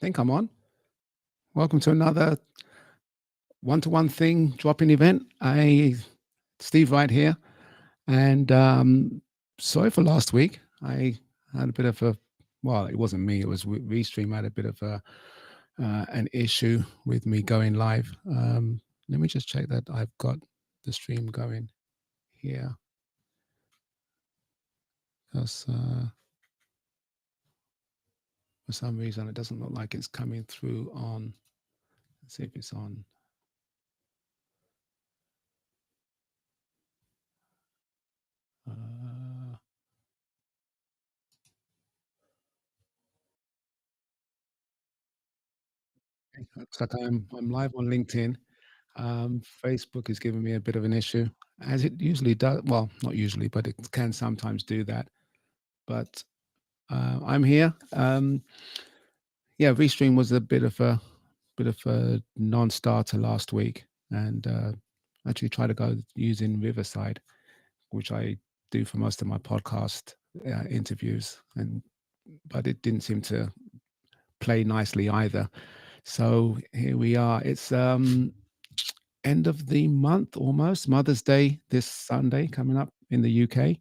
Think I'm on. Welcome to another one-to-one thing drop-in event. Steve right here, and sorry for last week. I had a bit of a well, it wasn't me. It was Restream had a bit of an issue with me going live. Let me just check that I've got the stream going here, because for some reason it doesn't look like it's coming through on. Let's see if it's on. Uh, Looks like I'm live on LinkedIn. Facebook is giving me a bit of an issue, as it usually does. Well, not usually, but it can sometimes do that. But I'm here. Yeah, Restream was a bit of a non-starter last week, and actually tried to go using Riverside, which I do for most of my podcast interviews, and but it didn't seem to play nicely either. So here we are. It's end of the month almost, Mother's Day this Sunday coming up in the UK,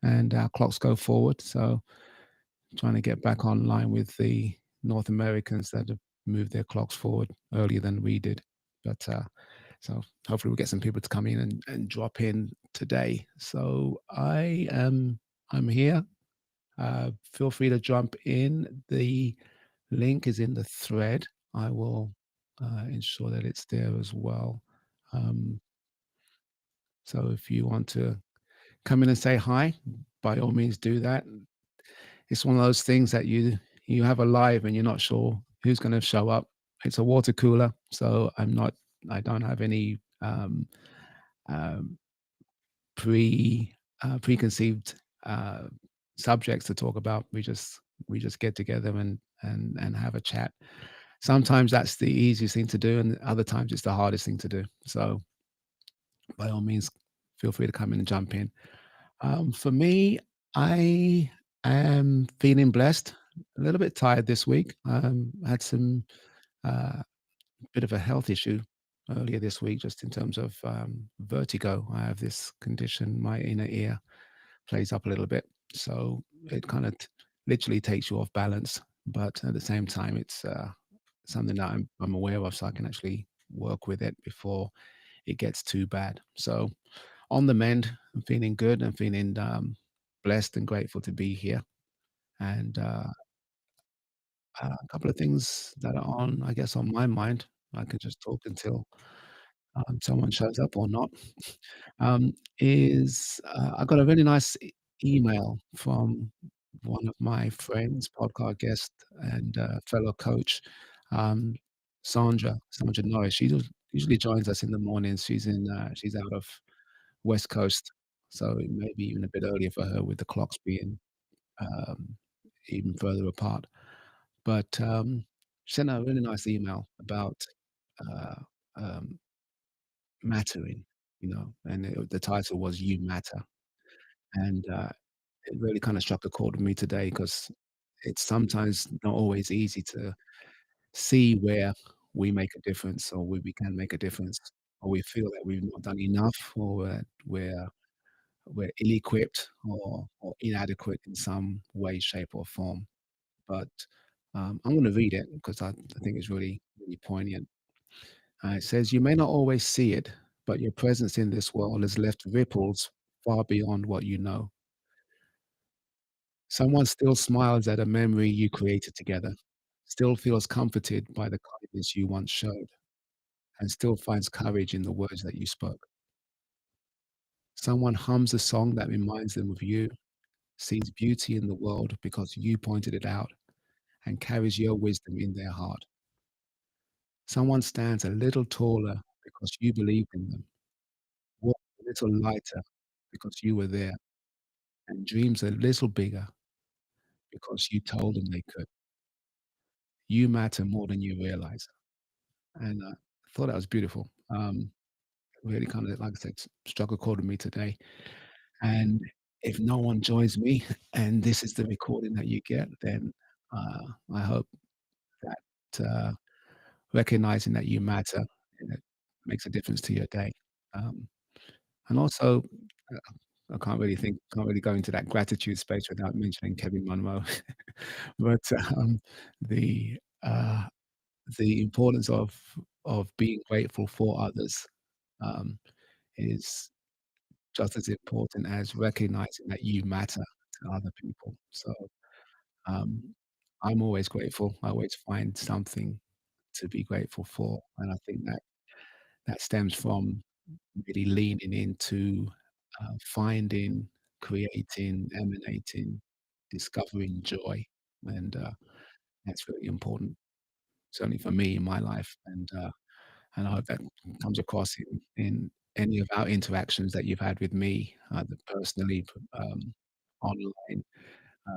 and our clocks go forward. So trying to get back online with the North Americans that have moved their clocks forward earlier than we did. But so hopefully we'll get some people to come in and drop in today. So I'm here. Feel free to jump in. The link is in the thread. I will ensure that it's there as well. Um, so if you want to come in and say hi, by all means do that. It's one of those things that you have a live and you're not sure who's going to show up. It's a water cooler, so I don't have any um, preconceived uh, subjects to talk about. We just get together and have a chat. Sometimes that's the easiest thing to do, and other times it's the hardest thing to do. So by all means, feel free to come in and jump in. For me, I am feeling blessed. A little bit tired this week. Had some uh, bit of a health issue earlier this week, just in terms of vertigo. I have this condition; my inner ear plays up a little bit, so it kind of literally takes you off balance. But at the same time, it's something that I'm aware of, so I can actually work with it before it gets too bad. So on the mend. I'm feeling good. I'm feeling blessed and grateful to be here. And a couple of things that are on, I guess, on my mind. I can just talk until someone shows up or not. Is I got a really nice email from one of my friends, podcast guest, and fellow coach, um, Sandra Norris. Usually joins us in the mornings. She's out of West Coast, so it may be even a bit earlier for her with the clocks being um, even further apart. But she sent a really nice email about uh, um, mattering, and the title was "You Matter," and it really kind of struck a chord with me today because it's sometimes not always easy to see where we make a difference or where we can make a difference, or we feel that we've not done enough, or that we're ill-equipped or inadequate in some way, shape, or form. But I'm going to read it because I think it's really, really poignant. It says, "You may not always see it, but your presence in this world has left ripples far beyond what you know. Someone still smiles at a memory you created together, still feels comforted by the kindness you once showed, and still finds courage in the words that you spoke. Someone hums a song that reminds them of you, sees beauty in the world because you pointed it out, and carries your wisdom in their heart. Someone stands a little taller because you believed in them, walks a little lighter because you were there, and dreams a little bigger because you told them they could. You matter more than you realize." And I thought that was beautiful. Really kind of, like I said, struck a chord with me today. And if no one joins me and this is the recording that you get, then I hope that uh, recognizing that you matter, and it makes a difference to your day. Um, and also, I can't really go into that gratitude space without mentioning Kevin Monroe. But, the, uh, the importance of being grateful for others, um, is just as important as recognizing that you matter to other people. So, um, I'm always grateful. I always find something to be grateful for, and I think that that stems from really leaning into, finding, creating, emanating, discovering joy, and, that's really important, certainly for me in my life, and I hope that comes across in any of our interactions that you've had with me, either personally, online,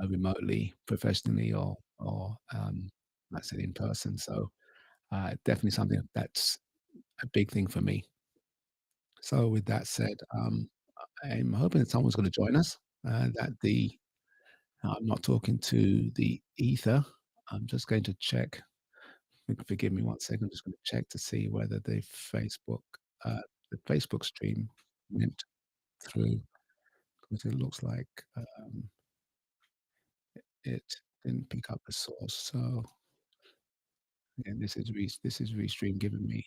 remotely, professionally, or like I said, in person. So, definitely something that's a big thing for me. So with that said, I'm hoping that someone's gonna join us, that the I'm not talking to the ether. I'm just going to check. Forgive me one second. I'm just gonna check to see whether uh, the Facebook stream went through, because it looks like, it didn't pick up the source. So, yeah, this is Restream giving me,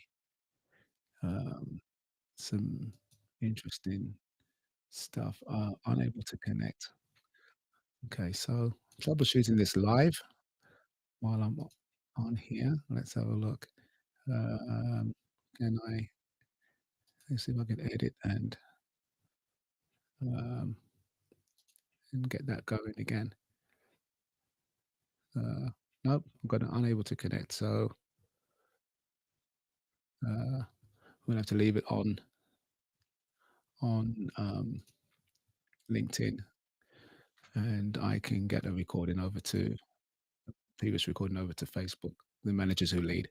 um, some interesting stuff. Unable to connect. Okay, so troubleshooting this live while I'm on here. Let's have a look. Um, can I let's see if I can edit um, and get that going again. Uh, nope, I'm gonna unable to connect. So I'm gonna have to leave it on LinkedIn, and I can get a recording over to previous recording over to Facebook. The managers who lead.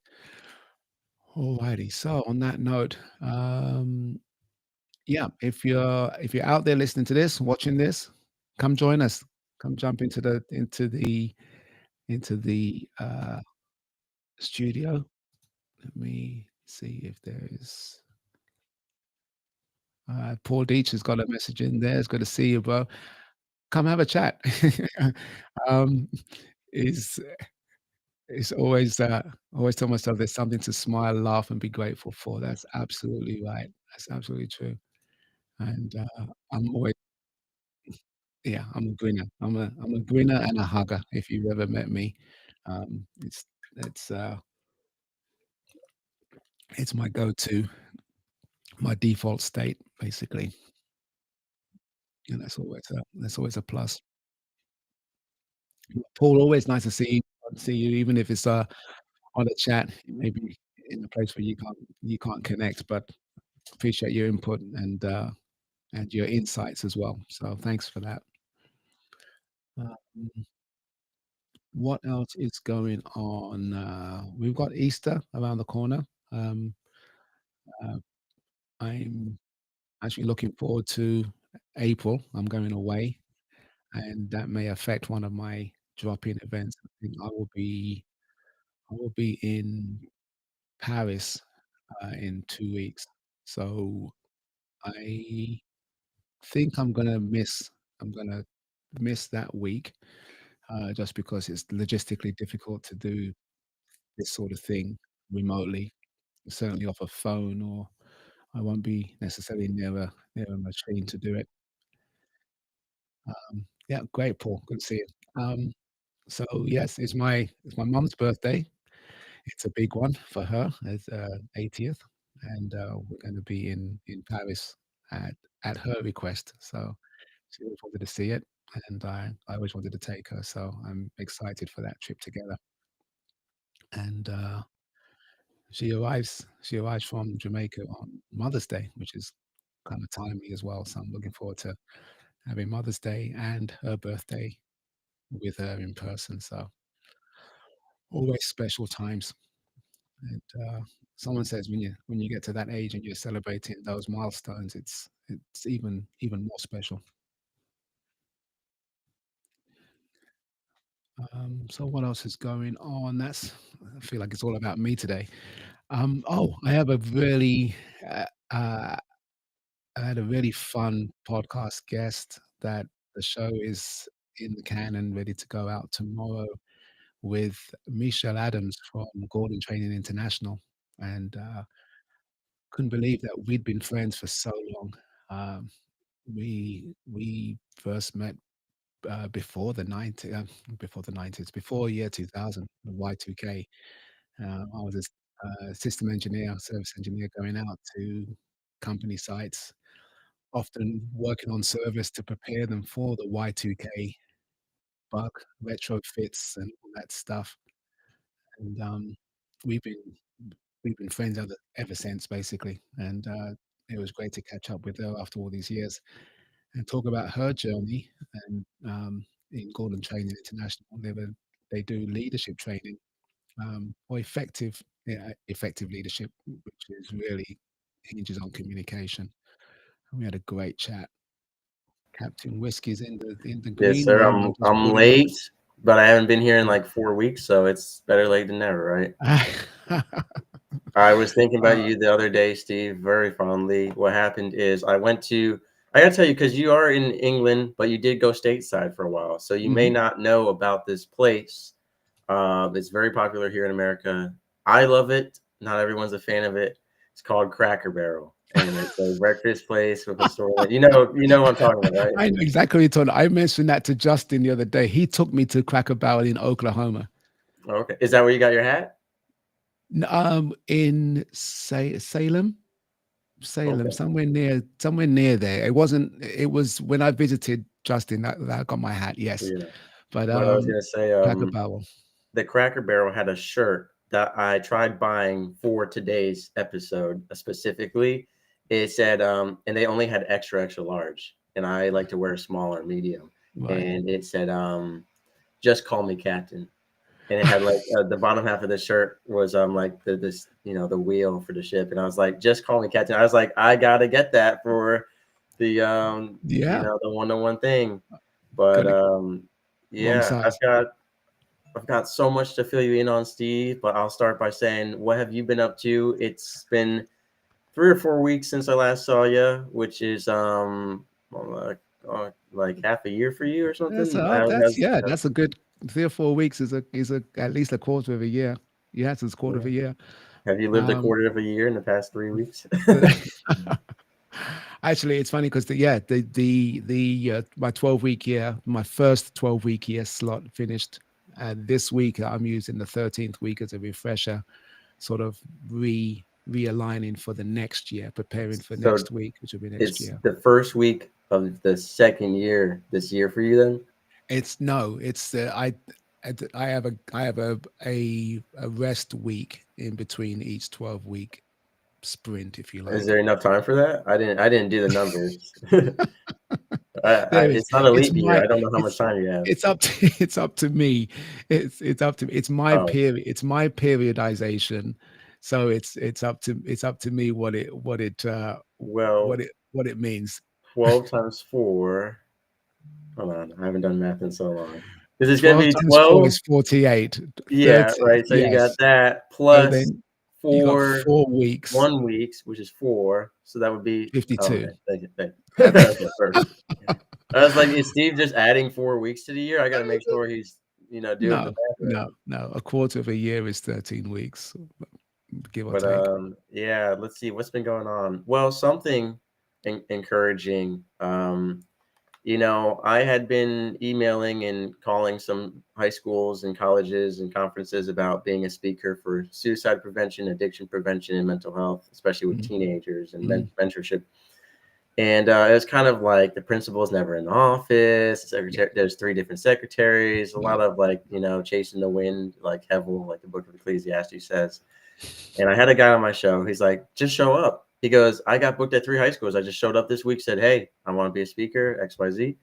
Alrighty. So on that note, yeah, if you're out there listening to this, watching this, come join us. Come jump into the studio. Let me see if there is. Paul Deach has got a message in there. It's good to see you, bro. Come have a chat. um, is it's always always tell myself there's something to smile, laugh, and be grateful for. That's absolutely right. That's absolutely true. And I'm always yeah, I'm a grinner. I'm a grinner and a hugger. If you've ever met me, it's it's uh, it's my go-to, my default state, basically, and that's always a plus. Paul, always nice to see you, even if it's on a chat, maybe in a place where you can't connect, but appreciate your input and your insights as well. So thanks for that. Um, what else is going on? We've got Easter around the corner. Um, uh, I'm actually looking forward to April. I'm going away, and that may affect one of my drop-in events. I think I will be in Paris in 2 weeks, so I think I'm gonna miss that week just because it's logistically difficult to do this sort of thing remotely, certainly off a phone, or I won't be necessarily near a machine to do it. Yeah, great, Paul. Good to see you. So yes, it's my mum's birthday. It's a big one for her. It's 80th, and we're going to be in Paris at her request. So she always wanted to see it, and I always wanted to take her. So I'm excited for that trip together. And she arrives from Jamaica on Mother's Day, which is kind of timely as well. So I'm looking forward to having Mother's Day and her birthday with her in person. So always special times. And someone says when you get to that age and you're celebrating those milestones, it's even more special. So what else is going on? I feel like it's all about me today. Oh, I have a really, uh, uh, I had a really fun podcast guest that the show is in the can and ready to go out tomorrow with Michelle Adams from Gordon Training International, and couldn't believe that we'd been friends for so long. Um, we first met before the 90s, before year 2000, the Y2K. I was a system engineer, service engineer, going out to company sites, often working on service to prepare them for the Y2K bug retrofits and all that stuff. And we've been we've been friends ever since, basically. And it was great to catch up with her after all these years and talk about her journey. And in Gordon Training International, they do leadership training, or effective leadership, which is really hinges on communication. And we had a great chat. Captain Whiskey's in the Yes, green sir. room. I'm I'm just I'm pulling up. late, but I haven't been here in like 4 weeks, so it's better late than never, right? I was thinking about Uh, you the other day, Steve, very fondly. What happened is I gotta tell you, because you are in England, but you did go stateside for a while. So you may mhm. not know about this place. It's very popular here in America. I love it. Not everyone's a fan of it. It's called Cracker Barrel. And it's a breakfast place with a store. You know what I'm talking about, right? I know exactly what you're talking. I mentioned that to Justin the other day. He took me to Cracker Barrel in Oklahoma. Okay. Is that where you got your hat? In Salem, Okay. somewhere near there. It wasn't. It was when I visited Justin that I got my hat. Yes, Yeah. but But I was gonna say, Cracker Barrel. the Cracker Barrel had a shirt that I tried buying for today's episode specifically. It said, and they only had extra, extra large, and I like to wear small or medium. Right. And it said, just call me Captain. And it had like the bottom half of the shirt was like this the wheel for the ship, and I was like, just call me Captain. I was like, I gotta get that for the Yeah. the one-on-one thing. But Got it. Wrong yeah, size. I've got so much to fill you in on, Steve, but I'll start by saying, what have you been up to? It's been 3 or 4 weeks since I last saw you, which is well, like half a year for you or something. That's a good 3 or 4 weeks is a at least a quarter of a year. Yes, it's a quarter of Yeah. a year. Have you lived a Um, quarter of a year in the past 3 weeks? Actually, it's funny because my 12-week year, my first 12-week year slot finished, and this week I'm using the 13th week as a refresher, sort of realigning for the next year, preparing for So next week, which will be next it's year. the first week of the second year this year for you then? It's no, it's I have a rest week in between each 12-week sprint, if you Is like. there enough time for that? I didn't do the numbers. There is. It's not a It's leap year. my I don't know how much it's time you have. it's up to it's up to me. It's up to me. Oh, It's my periodization. So it's up to me well, what it means. 12 times 4. Hold on, I haven't done math in so long. Is this gonna 12 be times 4 12? is 48. Yeah, 30, right. So you got yes. that So plus then you got four 4 weeks, 1 weeks, which is 4. So that would be 52. okay. Thank you. Thank you. Okay, perfect. I was like, is Steve just adding 4 weeks to the year? I got to make sure he's doing the No, math right. no. A quarter of a year is 13 weeks, give or But take. yeah, let's see what's been going on. Well, something encouraging. I had been emailing and calling some high schools and colleges and conferences about being a speaker for suicide prevention, addiction prevention, and mental health, especially with Mhm, teenagers and mhm. mentorship. And it was kind of like the principal's never in the office. Yeah, There's three different secretaries. A yeah. lot of like chasing the wind, like Hevel, like the Book of Ecclesiastes says. And I had a guy on my show. He's like, just show up. He goes, I got booked at 3 high schools. I just showed up this week, said, hey, I want to be a speaker, XYZ.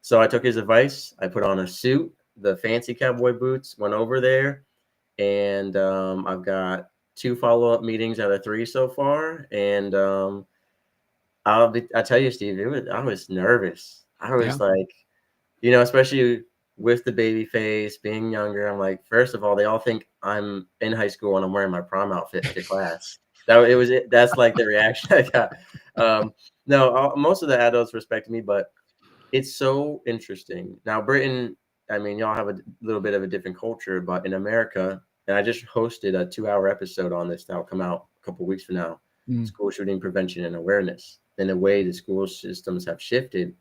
So I took his advice. I put on a suit, the fancy cowboy boots, went over there, and I've got 2 follow-up meetings out of 3 so far. And I tell you, Steve, I was nervous. I Yeah. was like, especially. with the baby face, being younger. I'm like, first of all, they all think I'm in high school and I'm wearing my prom outfit to class. That's like the reaction I got. No, most of the adults respect me, but it's so interesting. Now, Britain, I mean, y'all have a little bit of a different culture, but in America, and I just hosted a 2-hour episode on this that'll come out a couple weeks from now, Mm. school shooting prevention and awareness, and the way the school systems have shifted.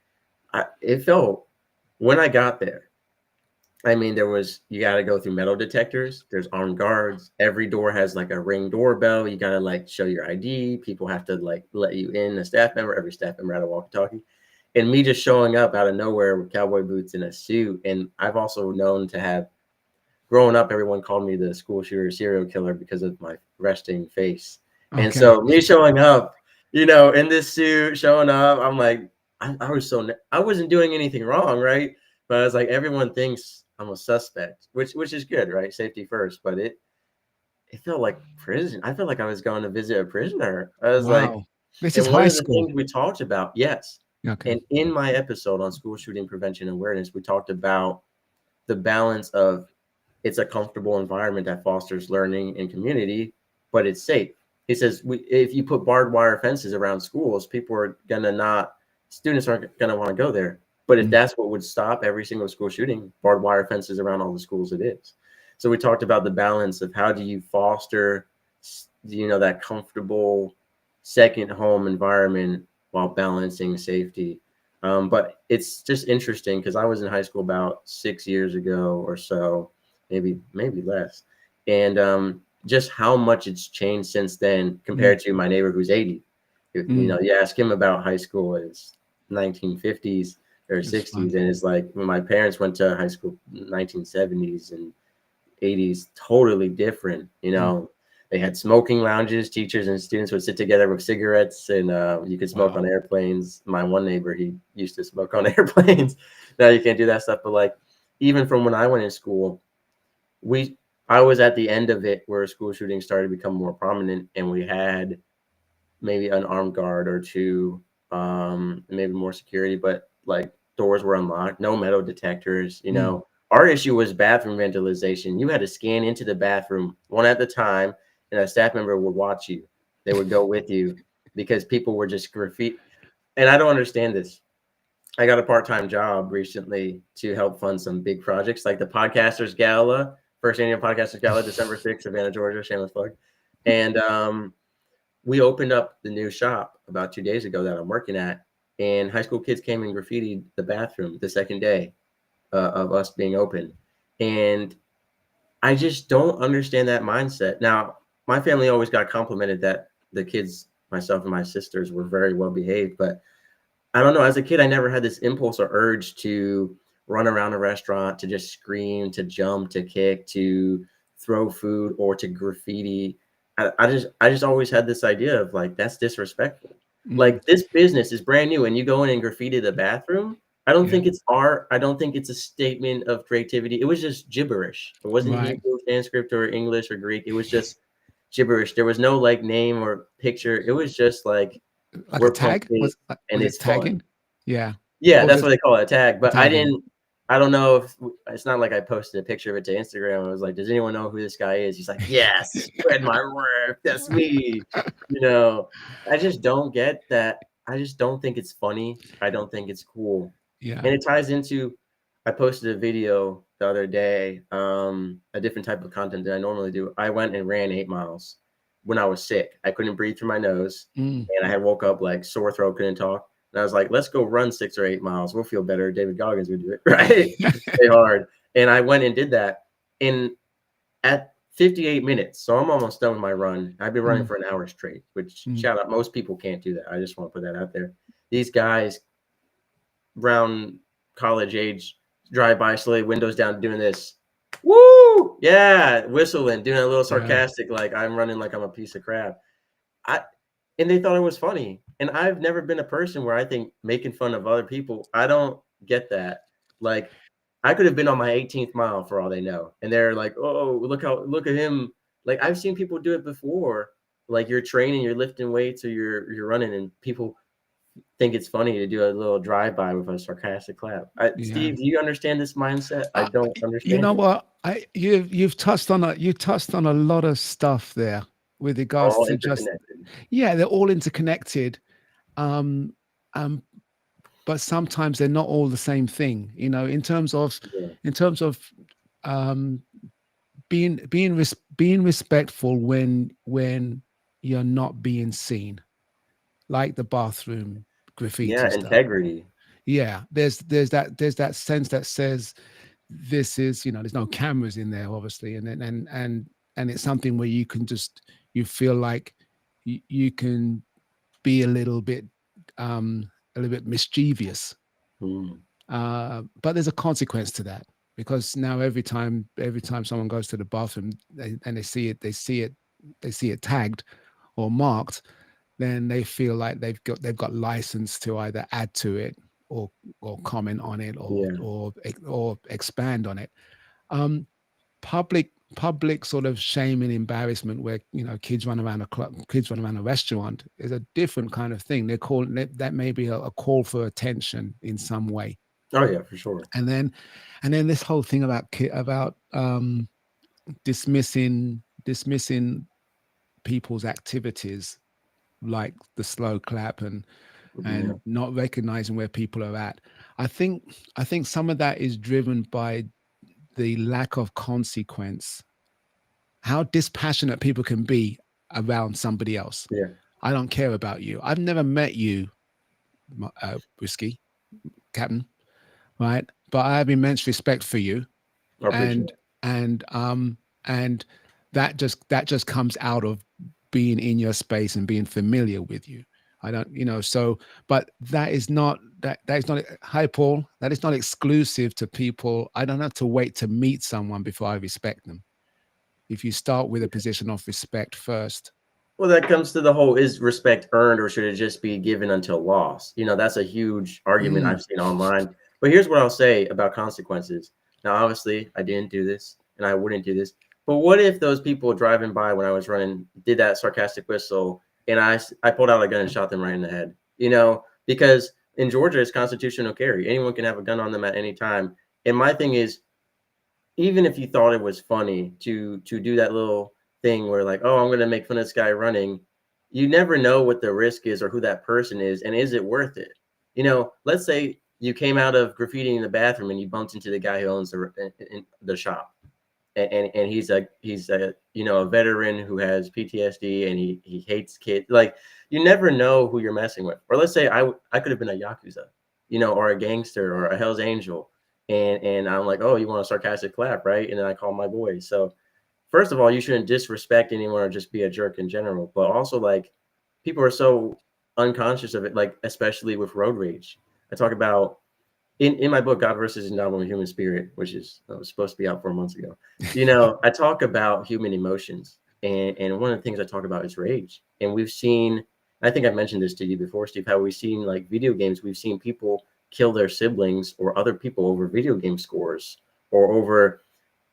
It felt when I got there, I mean, you got to go through metal detectors. There's armed guards. Every door has like a ring doorbell. You got to like show your ID. People have to like let you in. A staff member, every staff member had a walkie-talkie. And me just showing up out of nowhere with cowboy boots and a suit. And I've also known to have, growing up, everyone called me the school shooter serial killer because of my resting face. And Okay. so me showing up, in this suit, showing up, I'm like, I wasn't doing anything wrong, right? But I was like, everyone thinks I'm a suspect, which is good, right? Safety first. But it felt like prison. I felt like I was going to visit a prisoner. I was like, Wow. This is and one high of the school. things we talked about, yes. Okay. And in my episode on school shooting prevention and awareness, we talked about the balance of it's a comfortable environment that fosters learning and community, but it's safe. He says, if you put barbed wire fences around schools, students aren't going to want to go there. But if Mm. that's what would stop every single school shooting, barbed wire fences around all the schools, it is. So we talked about the balance of how do you foster, that comfortable second home environment while balancing safety. But it's just interesting because I was in high school about 6 years ago or so, maybe less, and just how much it's changed since then compared to my neighbor who's 80. Mm. You ask him about high school, it's 1950s or It's 60s, fun. and it's like when my parents went to high school, 1970s and 80s, totally different. Mm. They had smoking lounges. Teachers and students would sit together with cigarettes, and you could smoke Wow. on airplanes. My one neighbor, he used to smoke on airplanes. Now you can't do that stuff. But like, even from when I went in school, I was at the end of it where school shootings started to become more prominent, and we had maybe an armed guard or two, maybe more security, but like doors were unlocked, no metal detectors. Mm. Our issue was bathroom vandalization. You had to scan into the bathroom one at a time, and a staff member would watch you. They would go with you because people were just graffiti. And I don't understand this. I got a part-time job recently to help fund some big projects like the Podcasters Gala, first annual Podcasters Gala, December 6th, Savannah, Georgia, shameless plug. And we opened up the new shop about 2 days ago that I'm working at, and high school kids came and graffitied the bathroom the second day of us being open. And I just don't understand that mindset. Now, my family always got complimented that the kids, myself and my sisters, were very well behaved, but I don't know. As a kid, I never had this impulse or urge to run around a restaurant, to just scream, to jump, to kick, to throw food, or to graffiti. I just always had this idea of like, that's disrespectful. Mm. Like, this business is brand new and you go in and graffiti the bathroom. I don't Yeah. think it's art. I don't think it's a statement of creativity. It was just gibberish. It wasn't Right. Hebrew, Sanskrit, or English or Greek. It was just gibberish. There was no like name or picture. It was just like, Like a we're tag? pumping and Was it it's fun. tagging? Yeah. Yeah, What was that's it? what they call it, a tag. But Tagging. I don't know if it's not like I posted a picture of it to Instagram. And I was like, does anyone know who this guy is? He's like, yes, spread my work. That's me. I just don't get that. I just don't think it's funny. I don't think it's cool. Yeah. And it ties into, I posted a video the other day, a different type of content than I normally do. I went and ran 8 miles when I was sick. I couldn't breathe through my nose, Mm. and I had woke up like sore throat, couldn't talk. And I was like, let's go run 6 or 8 miles. We'll feel better. David Goggins would do it, right? Stay hard. And I went and did that. And at 58 minutes, so I'm almost done with my run. I've been running Mm. for an hour straight, which Mm. shout out, most people can't do that. I just want to put that out there. These guys, around college age, drive by slowly, windows down, doing this. Woo! Yeah, whistling, doing a little Yeah. sarcastic, like I'm running like I'm a piece of crap. I And they thought it was funny. And I've never been a person where I think making fun of other people, I don't get that. Like, I could have been on my 18th mile for all they know. And they're like, oh, look at him. Like, I've seen people do it before. Like, you're training, you're lifting weights, or you're running, and people think it's funny to do a little drive-by with a sarcastic clap. Yeah. Steve, do you understand this mindset? I don't You understand know it. what? You've touched on a lot of stuff there with regards All to just, interconnected. yeah, they're all interconnected. Um, um, but sometimes they're not all the same thing, Yeah. in terms of um being respectful when you're not being seen, like the bathroom graffiti Yeah, stuff. integrity. Yeah, there's that sense that says this is, there's no cameras in there, obviously, and it's something where you can just, you feel like you can be a little bit mischievous, Hmm. but there's a consequence to that, because now every time someone goes to the bathroom, and they see it tagged or marked, then they feel like they've got license to either add to it, or comment on it, Yeah. or expand on it. Um, public sort of shame and embarrassment, where kids run around a club, kids run around a restaurant, is a different kind of thing. They're calling that may be a call for attention in some way. Oh yeah, for sure. And then this whole thing about dismissing people's activities, like the slow clap, Yeah. and not recognizing where people are at. I think some of that is driven by the lack of consequence, how dispassionate people can be around somebody else. Yeah. I don't care about you. I've never met you, Whiskey Captain, right? But I have immense respect for you, I appreciate and it. and that just comes out of being in your space and being familiar with you. I don't, so, but that is not, hi Paul, that is not exclusive to people. I don't have to wait to meet someone before I respect them. If you start with a position of respect first. Well, that comes to the whole, is respect earned or should it just be given until lost? That's a huge argument Mm, I've seen online. But here's what I'll say about consequences. Now, obviously, I didn't do this and I wouldn't do this. But what if those people driving by when I was running did that sarcastic whistle and I pulled out a gun and shot them right in the head? Because in Georgia, it's constitutional carry. Anyone can have a gun on them at any time. And my thing is, even if you thought it was funny to do that little thing where like, oh, I'm gonna make fun of this guy running, you never know what the risk is or who that person is, and is it worth it? Let's say you came out of graffiti in the bathroom and you bumped into the guy who owns the shop, and he's a veteran who has PTSD and he hates kids. Like, you never know who you're messing with. Or let's say I could have been a yakuza, or a gangster or a Hell's Angel, and I'm like, oh, you want a sarcastic clap, right? And then I call my boys. So first of all, you shouldn't disrespect anyone or just be a jerk in general. But also, like, people are so unconscious of it, like especially with road rage. I talk about in my book, God versus Indomitable Human Spirit, which was supposed to be out 4 months ago. I talk about human emotions, and one of the things I talk about is rage. And we've seen, I think I've mentioned this to you before, Steve, how we've seen, like, video games. We've seen people kill their siblings or other people over video game scores, or over,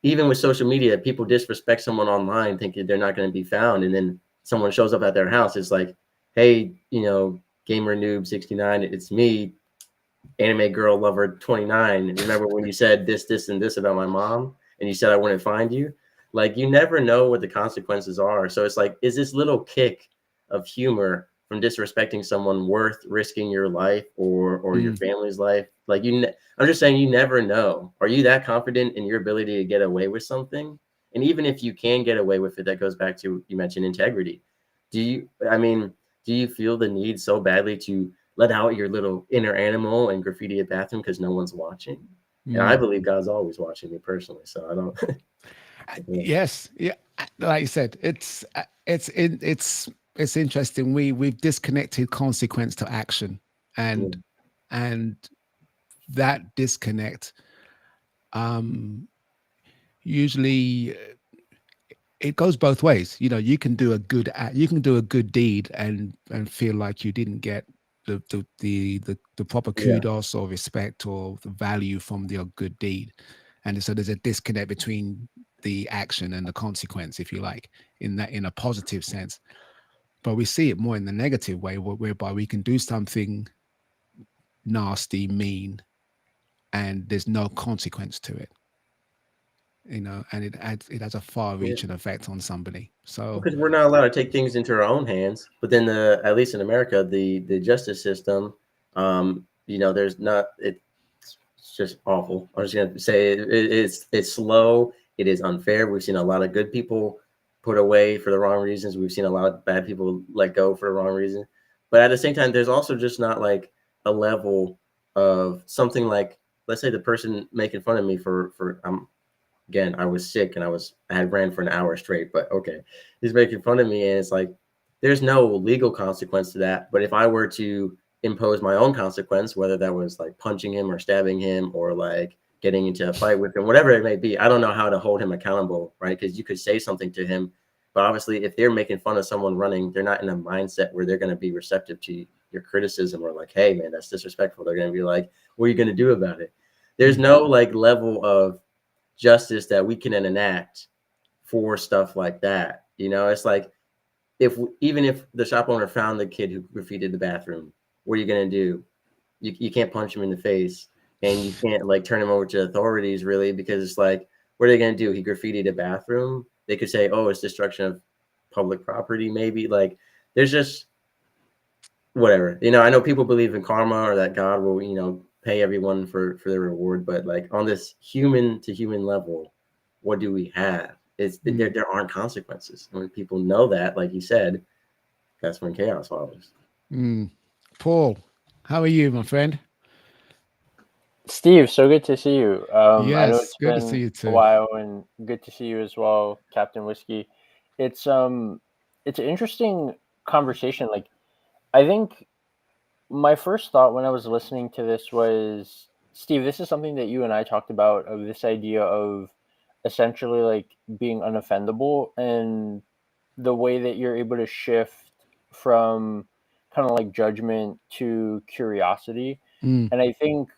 even with social media, people disrespect someone online thinking they're not going to be found, and then someone shows up at their house. It's like, hey, gamer noob 69, it's me, anime girl lover 29. Remember when you said this, and this about my mom, and you said I wouldn't find you? Like, you never know what the consequences are. So it's like, is this little kick of humor from disrespecting someone worth risking your life or your mm, family's life? Like, I'm just saying, you never know. Are you that confident in your ability to get away with something? And even if you can get away with it, that goes back to, you mentioned integrity. Do you feel the need so badly to let out your little inner animal and graffiti a bathroom because no one's watching? And I mm. believe God's always watching me personally, so I don't. Yeah. Yes, yeah. Like you said, it's interesting. We've disconnected consequence to action, and and that disconnect, um usually, it goes both ways. You can do a you can do a good deed and feel like you didn't get the proper Yeah. kudos or respect or the value from your good deed, and so there's a disconnect between the action and the consequence, if you like, in a positive sense. but we see it more in the negative way, whereby we can do something nasty, mean, and there's no consequence to it. And it has a Yeah. far-reaching effect on somebody. So Because we're not allowed to take things into our own hands. But then at least in America, the justice system, there's not it's just awful. I'm just gonna say it's slow. It is unfair. We've seen a lot of good people put away for the wrong reasons. We've seen a lot of bad people let go for the wrong reason. But at the same time, there's also just not like a level of something like, let's say the person making fun of me for again, I was sick and I had ran for an hour straight, but okay, he's making fun of me, and it's like there's no legal consequence to that. But if I were to impose my own consequence, whether that was like punching him or stabbing him or like getting into a fight with him, whatever it may be, I don't know how to hold him accountable, right? Because you could say something to him, but obviously, if they're making fun of someone running, they're not in a mindset where they're going to be receptive to your criticism or like, hey, man, that's disrespectful. They're going to be like, what are you going to do about it? There's no like level of justice that we can enact for stuff like that. It's like even if the shop owner found the kid who graffitied the bathroom, what are you gonna do? You can't punch him in the face, and you can't like turn him over to authorities really, because it's like, what are they gonna do? He graffitied a bathroom. They could say, oh, it's destruction of public property, maybe. Like, there's just whatever. I know people believe in karma or that God will, pay everyone for their reward, but like on this human to human level, what do we have? There aren't consequences. And when people know that, like you said, that's when chaos follows. Paul, how are you, my friend? Steve, so good to see you. I know Yes, it's good to see been you a too. while, and good to see you as well, Captain Whiskey. It's an interesting conversation. Like, I think my first thought when I was listening to this was, Steve, this is something that you and I talked about, of this idea of essentially like being unoffendable, and the way that you're able to shift from kind of like judgment to curiosity. And I think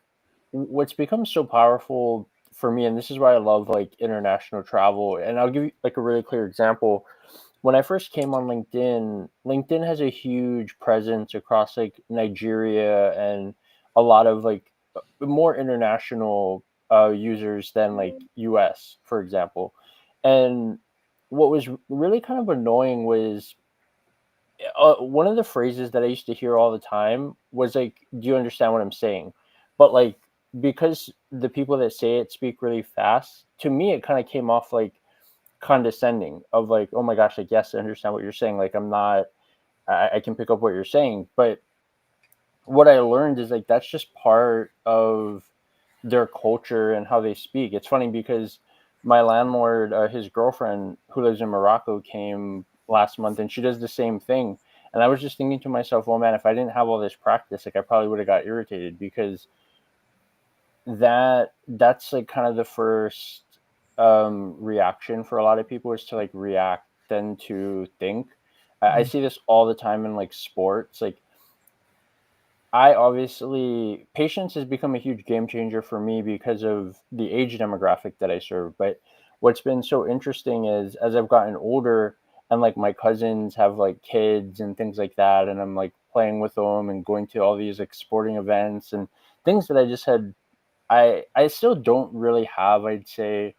what's become so powerful for me, and this is why I love like international travel, and I'll give you like a really clear example. When I first came on LinkedIn has a huge presence across like Nigeria and a lot of like more international users than like US, for example. And what was really kind of annoying was one of the phrases that I used to hear all the time was like, "Do you understand what I'm saying?" But like, because the people that say it speak really fast, to me it kind of came off like condescending, of like, "Oh my gosh, like yes, I understand what you're saying. Like I'm not, I can pick up what you're saying." But what I learned is like that's just part of their culture and how they speak. It's funny because my landlord, his girlfriend who lives in Morocco, came last month, and she does the same thing. And I was just thinking to myself, well, man, if I didn't have all this practice, like I probably would have got irritated, because that's like kind of the first reaction for a lot of people, is to like react then to think. I see this all the time in like sports. Like, patience has become a huge game changer for me because of the age demographic that I serve. But what's been so interesting is, as I've gotten older and like my cousins have like kids and things like that, and I'm like playing with them and going to all these like sporting events and things that I just had, I still don't really have, I'd say,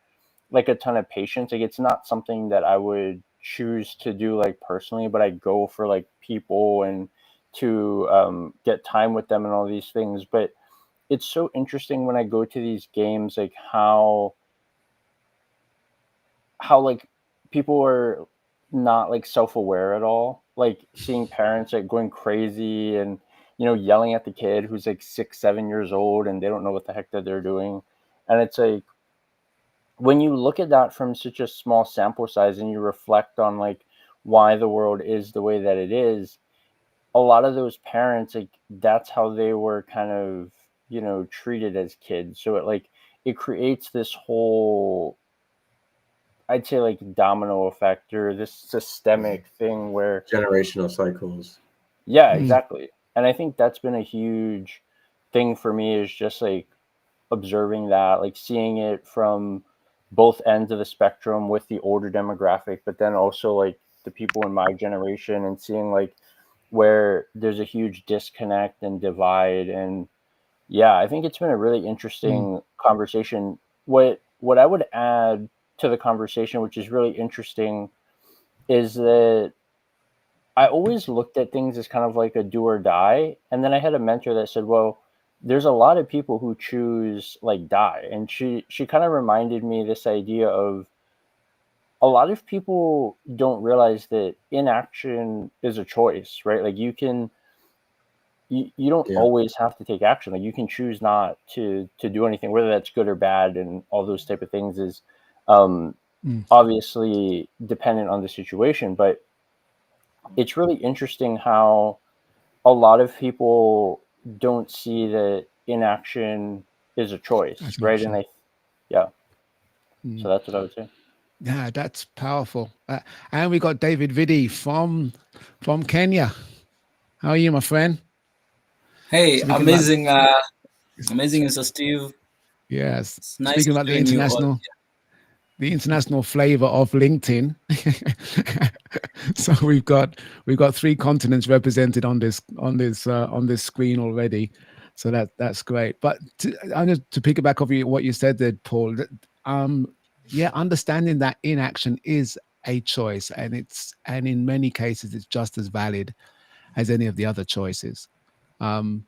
like a ton of patience. Like, it's not something that I would choose to do like personally, but I go for like people and to get time with them and all these things. But it's so interesting when I go to these games, like how like people are not like self-aware at all. Like seeing parents like going crazy and yelling at the kid who's like 6 7 years old, and they don't know what the heck that they're doing. And it's like, when you look at that from such a small sample size and you reflect on like why the world is the way that it is, a lot of those parents, like that's how they were kind of treated as kids. So it creates this whole, I'd say, like domino effect, or this systemic thing where, Generational cycles. yeah, exactly. And I think that's been a huge thing for me, is just like observing that, like seeing it from both ends of the spectrum with the older demographic, but then also like the people in my generation and seeing like where there's a huge disconnect and divide. And yeah, I think it's been a really interesting conversation. What I would add to the conversation, which is really interesting, is that I always looked at things as kind of like a do or die. And then I had a mentor that said, well, there's a lot of people who choose like die. And she kind of reminded me this idea of a lot of people don't realize that inaction is a choice, right? Like you don't Yeah. always have to take action. Like you can choose not to do anything, whether that's good or bad, and all those type of things is obviously dependent on the situation. But it's really interesting how a lot of people don't see that inaction is a choice, As an right? option. And so that's what I would say. Yeah, that's powerful. And we got David Viddy from Kenya. How are you, my friend? Hey, Speaking amazing, amazing, Mr. Steve. Yes. It's nice Speaking about the hearing you all. international flavor of LinkedIn. So we've got 3 continents represented on this screen already. So that's great. But I'm just to pick it back off what you said there, Paul. Yeah, understanding that inaction is a choice, and in many cases it's just as valid as any of the other choices. And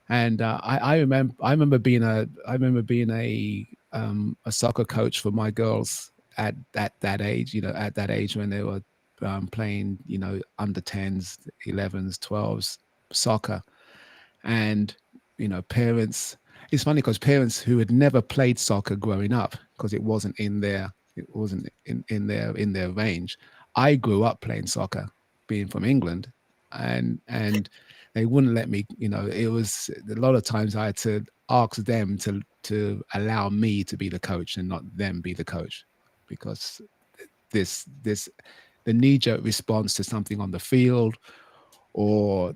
I remember being a soccer coach for my girls at that age. At that age when they were playing, under 10s, 11s, 12s soccer, and parents. It's funny because parents who had never played soccer growing up, because it wasn't in their range. I grew up playing soccer, being from England, and they wouldn't let me. It was a lot of times I had to ask them to allow me to be the coach and not them be the coach, because the knee-jerk response to something on the field, or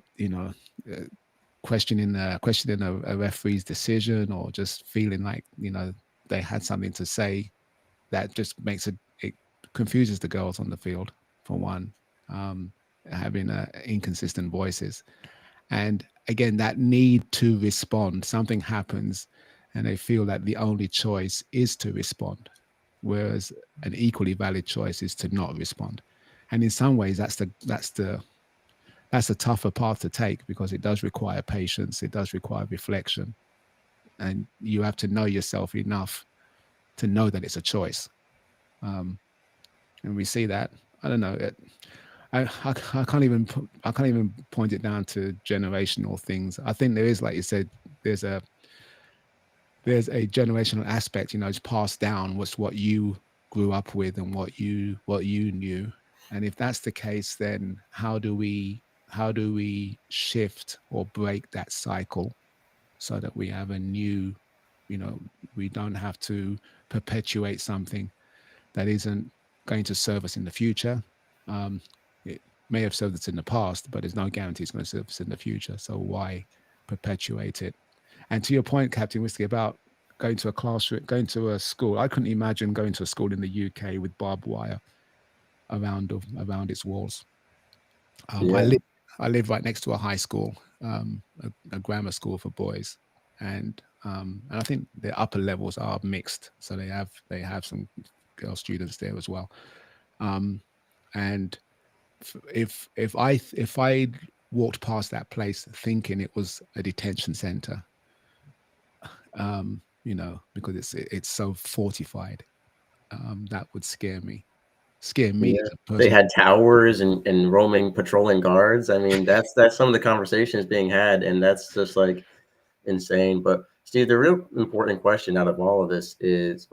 questioning a referee's decision, or just feeling like they had something to say, that just makes it confuses the girls on the field, for one, having inconsistent voices. And again, that need to respond, something happens and they feel that the only choice is to respond, whereas an equally valid choice is to not respond. And in some ways that's a tougher path to take, because it does require patience, it does require reflection, and you have to know yourself enough to know that it's a choice. And we see that, I don't know, I can't even point it down to generational things. I think there is, like you said, there's a generational aspect. It's passed down. What's what you grew up with and what you knew. And if that's the case, then how do we shift or break that cycle, so that we have a new, we don't have to perpetuate something that isn't going to serve us in the future. It may have served us in the past, but there's no guarantee it's going to serve us in the future. So why perpetuate it? And to your point, Captain Whiskey, about going to a classroom, going to a school, I couldn't imagine going to a school in the UK with barbed wire around its walls. I live right next to a high school, a grammar school for boys, and I think the upper levels are mixed, so they have some girl students there as well. And if I walked past that place thinking it was a detention center, because it's so fortified, that would scare me. Yeah. They had towers and roaming patrolling guards. I mean, that's some of the conversations being had, and that's just like insane. But Steve, the real important question out of all of this is,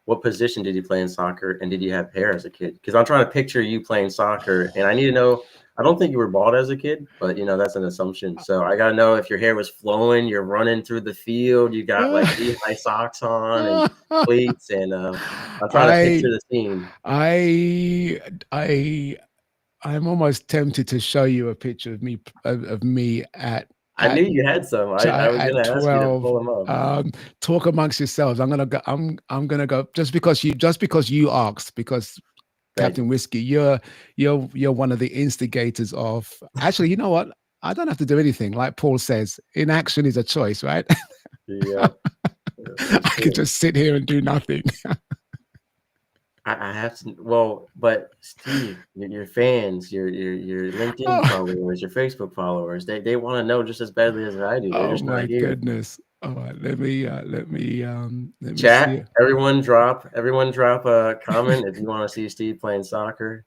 what position did you play in soccer, and did you have hair as a kid? Because I'm trying to picture you playing soccer, and I need to know. I don't think you were bald as a kid, but that's an assumption. So I gotta know if your hair was flowing, you're running through the field, you got like knee-high socks on and cleats, and I'm trying to picture the scene. I'm almost tempted to show you a picture of me at. I knew you had some. I was going to ask you to pull them up. Talk amongst yourselves. I'm gonna go just because you asked, because Captain Whiskey, you're one of the instigators of. Actually, you know what? I don't have to do anything. Like Paul says, inaction is a choice, right? Yeah. I could just sit here and do nothing. I have to. Well, but Steve, your fans, your LinkedIn Oh, followers, your Facebook followers, they want to know just as badly as I do. They're oh just my not here. goodness. All right, let me see. Chat. Everyone drop a comment if you want to see Steve playing soccer.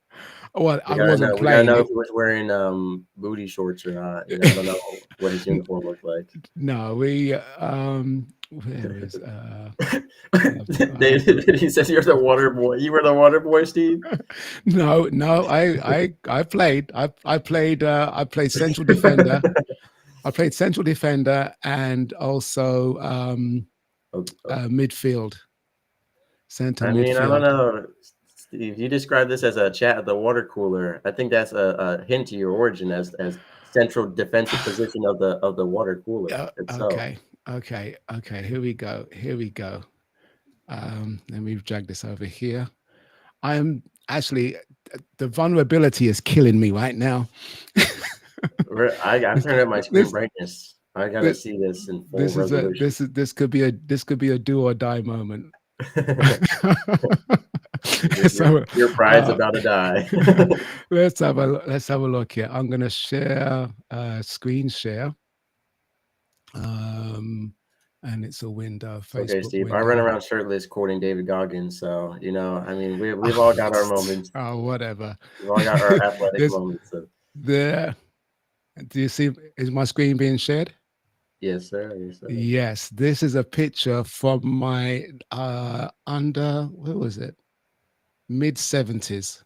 Well, I We wasn't gotta playing know it. if he was wearing booty shorts or not. You know, I don't know what his uniform looked like. No, we where is David, he says you're the water boy. You were the water boy, Steve. no, I played central defender. I played central defender and also midfield. Center midfield. I don't know, Steve. You described this as a chat at the water cooler. I think that's a hint to your origin as central defensive position of the water cooler itself. Okay. Here we go. Let me drag this over here. I am actually, the vulnerability is killing me right now. I'm turning up my screen brightness. I gotta see this in full resolution. This could be a do or die moment. Your pride's about to die. let's have a look here. I'm gonna share screen share. And it's a window. Facebook okay, Steve. window. I run around shirtless quoting David Goggins, so you know, I mean, we've all got our moments. Oh, whatever. We've all got our athletic moments. So. There. Do you see? Is my screen being shared? Yes, sir. Yes. This is a picture from my what was it? Mid-70s.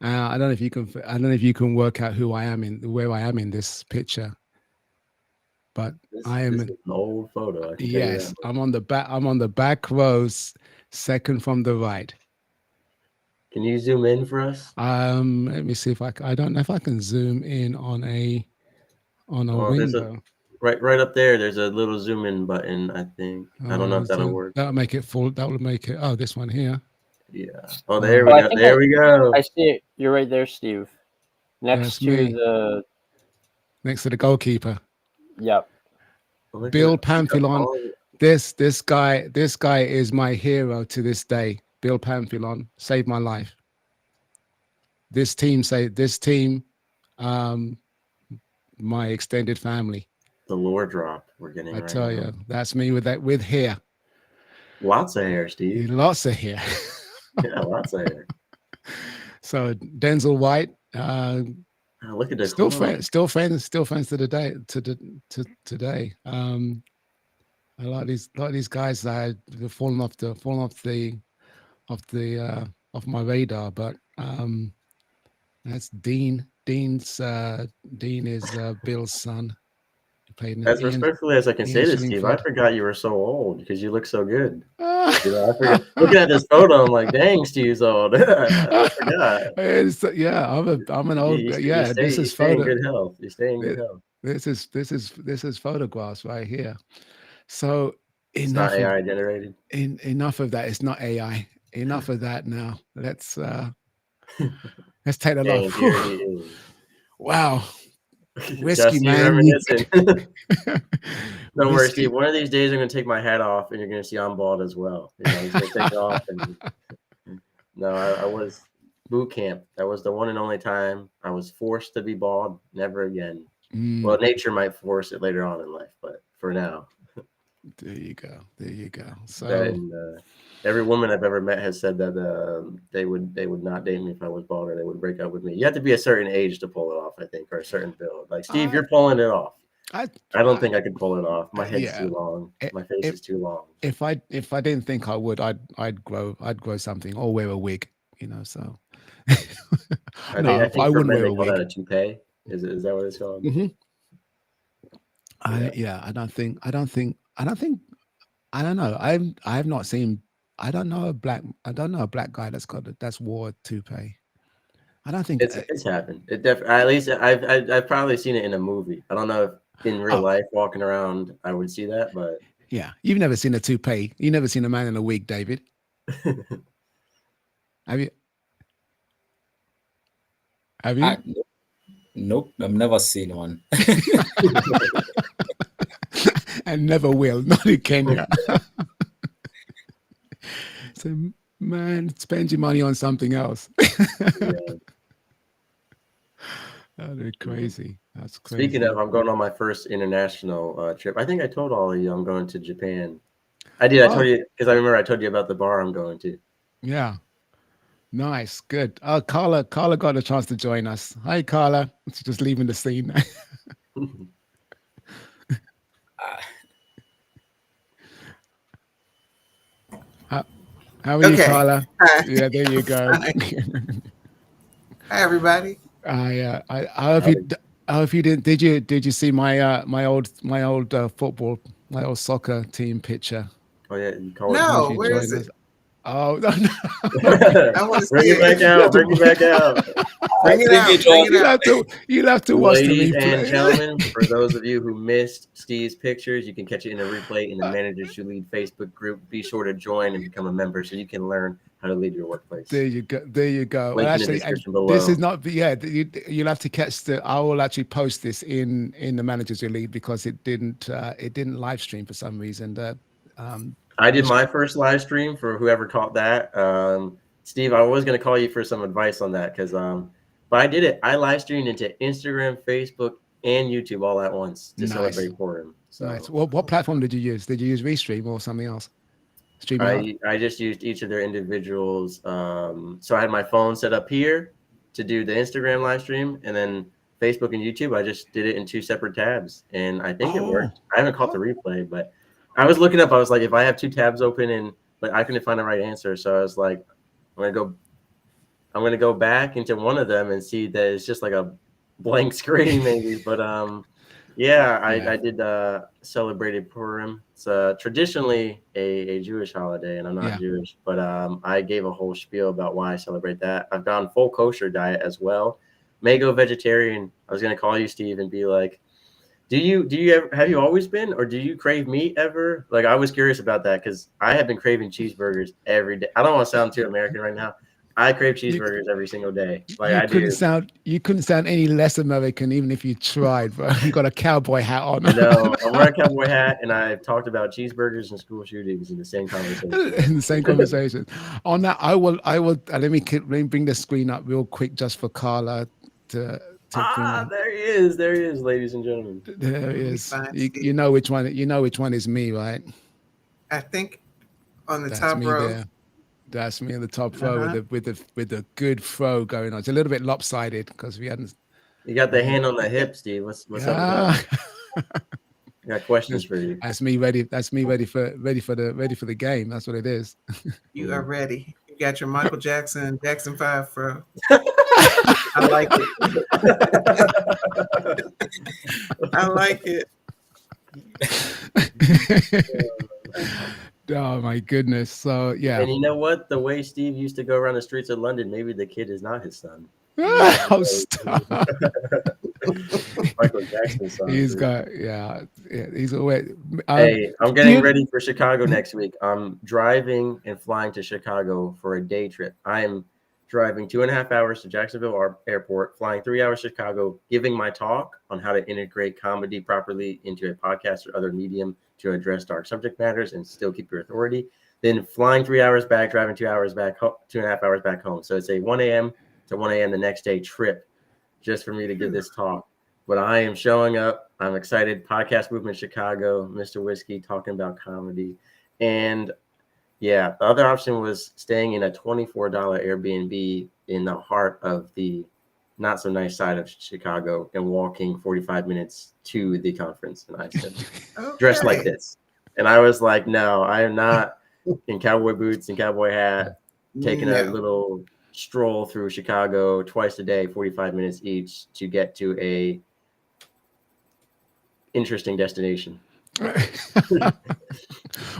I don't know if you can. I don't know if you can work out who I am where I am in this picture. But this is an old photo. Yes, I'm on the back. I'm on the back rows, second from the right. Can you zoom in for us? Let me see if I don't know if I can zoom in on a window. Right up there. There's a little zoom in button. I think. I don't know if that'll work. That'll make it full. That will make it. Oh, this one here. Yeah. Oh, there we go. There we go. I see it. You're right there, Steve. Next to the goalkeeper. Yep. Bill Pamphilon. This guy is my hero to this day. Bill Pamphilon saved my life. This team, my extended family. The lore drop we're getting. I tell you, that's me with hair. Lots of hair, Steve. Lots of hair. Yeah, lots of hair. So Denzel White. Look at this. Still friends to the day. To today. A lot of these guys that have fallen off my radar, but that's Dean. Dean is Bill's son. As respectfully as I can say this, Steve, I forgot you were so old because you look so good. I forgot. Looking at this photo, I'm like, dang, Steve's old. I forgot. I'm an old. This is photo. Good health. You stay in good health. This is photographs right here. So it's not AI generated. Enough of that. It's not AI. Enough of that now. Let's take that off. Wow. Whiskey, man. Don't worry, Steve. One of these days, I'm going to take my hat off, and you're going to see I'm bald as well. I'm going to take it off. No, I was boot camp. That was the one and only time I was forced to be bald. Never again. Well, nature might force it later on in life, but for now. There you go. So every woman I've ever met has said that they would not date me if I was bald, or they would break up with me. You have to be a certain age to pull it off, I think, or a certain build. Like Steve, you're pulling it off. I don't think I could pull it off. My head's too long. My face is too long. If I didn't think I would, I'd grow something or wear a wig. So I wouldn't wear a wig. That a toupee. Is that what it's called? Mm-hmm. I don't know. I have not seen. I don't know a black guy that's wore a toupee. I don't think it's happened. At least I've probably seen it in a movie. I don't know if in real life walking around I would see that, but yeah, you've never seen a toupee. You've never seen a man in a wig, David. Have you? Have you? Nope, I've never seen one. And never will, not in Kenya. So, man, spend your money on something else. That's crazy. That's crazy. Speaking of, I'm going on my first international trip. I think I told all of you I'm going to Japan. I did. I told you because I remember I told you about the bar I'm going to. Yeah. Nice. Good. Carla got a chance to join us. Hi, Carla. She's just leaving the scene. How are you, Carla? Hi. Yeah, there you go. Hi, everybody. I hope you didn't. Did you see my old football, my old soccer team picture? Oh yeah, you call No, it. where is it? Oh no, no. I want to Bring see it back out. Bring it back out. Bring it out. Bring it out. You'll have to watch the Ladies replay. and gentlemen, for those of you who missed Steve's pictures, you can catch it in a replay in the Managers Who Lead Facebook group. Be sure to join and become a member so you can learn how to lead your workplace. There you go. There you go. Link in the Actually, description below. this is not. Yeah, you'll have to catch the. I will actually post this in the Managers Who Lead because it didn't live stream for some reason. I did my first live stream for whoever caught that. Steve, I was going to call you for some advice on that because, but I did it. I live streamed into Instagram, Facebook, and YouTube all at once to celebrate Purim. So nice. What platform did you use? Did you use Restream or something else? I just used each of their individuals. So I had my phone set up here to do the Instagram live stream, and then Facebook and YouTube. I just did it in two separate tabs, and I think it worked. I haven't caught the replay, but I was looking up. I was like, if I have two tabs open and like I couldn't find the right answer, so I was like, I'm gonna go back into one of them and see that it's just like a blank screen maybe. But I did celebrated Purim. It's traditionally a Jewish holiday, and I'm not Jewish, but I gave a whole spiel about why I celebrate that. I've gone full kosher diet as well. May go vegetarian. I was gonna call you, Steve, and be like, do you ever, have you always been, or do you crave meat ever? Like, I was curious about that because I have been craving cheeseburgers every day. I don't want to sound too American right now. I crave cheeseburgers every single day. Like you couldn't sound any less American even if you tried, bro. You got a cowboy hat on. No, I'm wearing a cowboy hat, and I've talked about cheeseburgers and school shootings in the same conversation. In the same conversation. On that, I will. Let me bring the screen up real quick just for Carla to. There he is, ladies and gentlemen. There he is. You know which one. You know which one is me, right? I think on the top row. There. That's me in the top row with the good throw going on. It's a little bit lopsided because we hadn't. You got the hand on the hip, Steve. What's up with that? I got questions for you. That's me ready. That's me ready for the game. That's what it is. You are ready. You got your Michael Jackson 5 throw. I like it. I like it. Oh my goodness. So yeah. And you know what? The way Steve used to go around the streets of London, maybe the kid is not his son. Oh, stop. Michael Jackson's son. He's got he's always hey, I'm getting ready for Chicago next week. I'm driving and flying to Chicago for a day trip. I'm driving 2.5 hours to Jacksonville Airport, flying 3 hours to Chicago, giving my talk on how to integrate comedy properly into a podcast or other medium to address dark subject matters and still keep your authority. Then flying 3 hours back, driving 2 hours back, 2.5 hours back home. So it's a 1 a.m. to 1 a.m. the next day trip just for me to give this talk. But I am showing up. I'm excited. Podcast Movement Chicago, Mr. Whiskey talking about comedy. And yeah, the other option was staying in a $24 Airbnb in the heart of the not so nice side of Chicago and walking 45 minutes to the conference. And I said, dress like this. And I was like, no, I am not in cowboy boots and cowboy hat, taking a little stroll through Chicago twice a day, 45 minutes each to get to a interesting destination.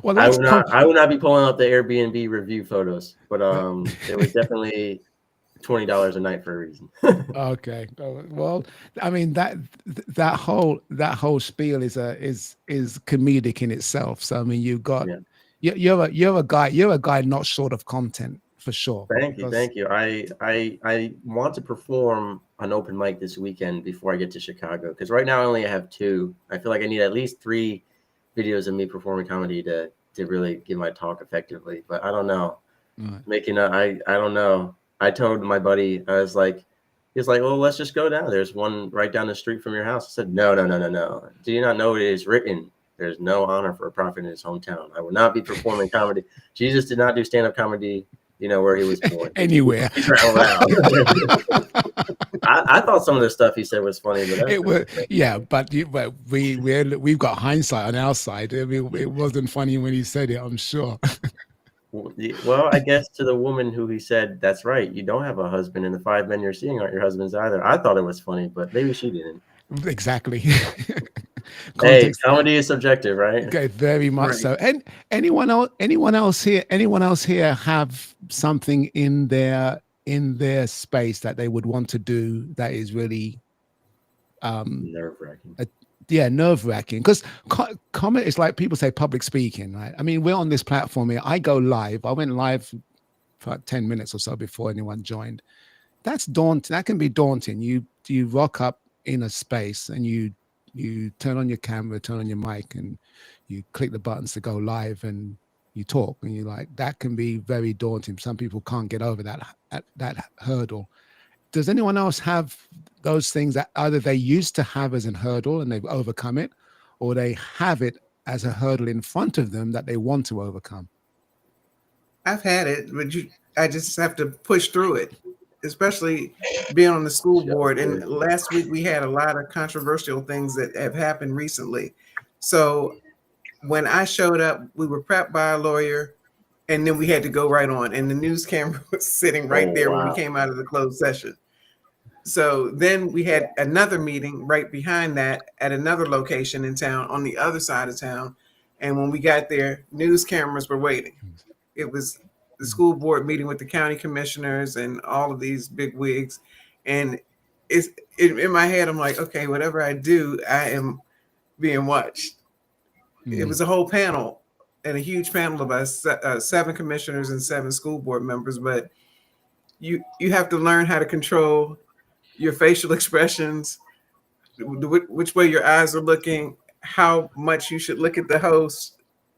Well, I will not be pulling up the Airbnb review photos, but it was definitely $20 a night for a reason. Okay. Well, I mean that whole spiel is comedic in itself. So I mean, you've got you're a guy not short of content for sure. Thank you, because- thank you. I want to perform an open mic this weekend before I get to Chicago, because right now I only have 2. I feel like I need at least 3 videos of me performing comedy to really give my talk effectively. But I don't know. Right. I don't know. I told my buddy, he's like, well, let's just go down. There's one right down the street from your house. I said, no. Do you not know it is written? There's no honor for a prophet in his hometown. I will not be performing comedy. Jesus did not do stand-up comedy, where he was born. Anywhere. He traveled out. I thought some of the stuff he said was funny, but It was, yeah, but we've got hindsight on our side. I mean, it wasn't funny when he said it, I'm sure. well, I guess to the woman who he said, that's right, you don't have a husband, and the 5 men you're seeing aren't your husbands either. I thought it was funny, but maybe she didn't. Exactly. Hey, comedy is subjective, right? Okay, very much Right. so. And anyone else here have something in their space that they would want to do that is really Nerve-wracking. nerve-wracking? Because comment is like, people say public speaking, right? I mean, we're on this platform here. I go live. I went live for like 10 minutes or so before anyone joined. That's daunting. That can be daunting. You rock up in a space and you turn on your camera, turn on your mic, and you click the buttons to go live, and you talk, and you're like, that can be very daunting. Some people can't get over that hurdle. Does anyone else have those things that either they used to have as a hurdle and they've overcome it, or they have it as a hurdle in front of them that they want to overcome? I've had it, but I just have to push through it, especially being on the school board. And last week we had a lot of controversial things that have happened recently. So when I showed up, we were prepped by a lawyer, and then we had to go right on. And the news camera was sitting right there when we came out of the closed session. So then we had another meeting right behind that at another location in town on the other side of town. And when we got there, news cameras were waiting. It was the school board meeting with the county commissioners and all of these big wigs. And in my head, I'm like, okay, whatever I do, I am being watched. It was a whole panel, and a huge panel of us, 7 commissioners and 7 school board members. But you have to learn how to control your facial expressions, which way your eyes are looking, how much you should look at the host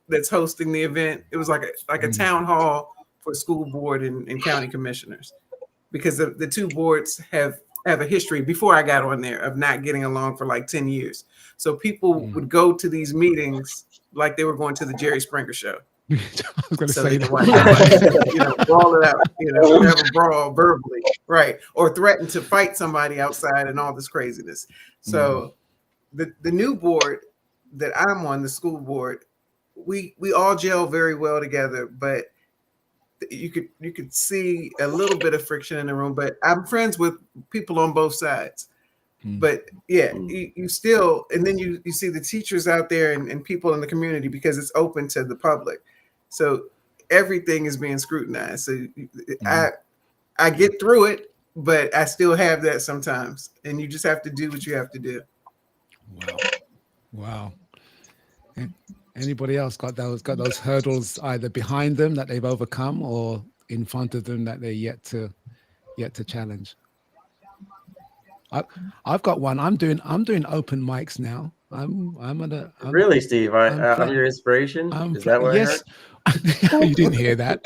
that's hosting the event. It was like a town hall for school board and county commissioners, because the 2 boards have a history before I got on there of not getting along for like 10 years. So people would go to these meetings like they were going to the Jerry Springer show. I was going to So say they that. could brawl it out, whatever, brawl verbally, right? Or threaten to fight somebody outside and all this craziness. So the new board that I'm on, the school board, we all gel very well together, but you could see a little bit of friction in the room. But I'm friends with people on both sides. But yeah, you still, and then you see the teachers out there and people in the community, because it's open to the public. So everything is being scrutinized. So I get through it, but I still have that sometimes. And you just have to do what you have to do. Wow. Anybody else got those hurdles either behind them that they've overcome, or in front of them that they're yet to challenge? I've got one. I'm doing open mics now. Really, Steve? I'm your inspiration. Is that what yes. I heard? You didn't hear that.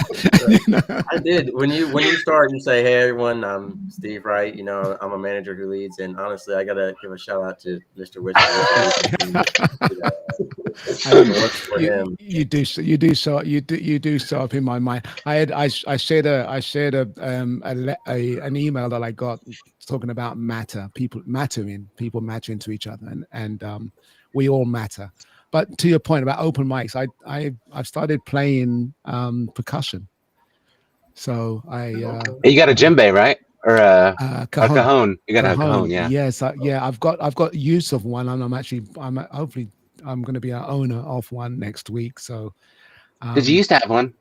I did. When you start, you say, "Hey, everyone, I'm Steve Wright. I'm a manager who leads." And honestly, I gotta give a shout out to Mr. Whiskey. You do show up in my mind. I shared an email that I got talking about people mattering to each other, and we all matter. But to your point about open mics, I've started playing percussion. So you got a djembe, right? Or a cajon. You got a cajon, cajon, yeah. Yes, I've got use of one, and hopefully I'm going to be an owner of one next week. So did you used to have one?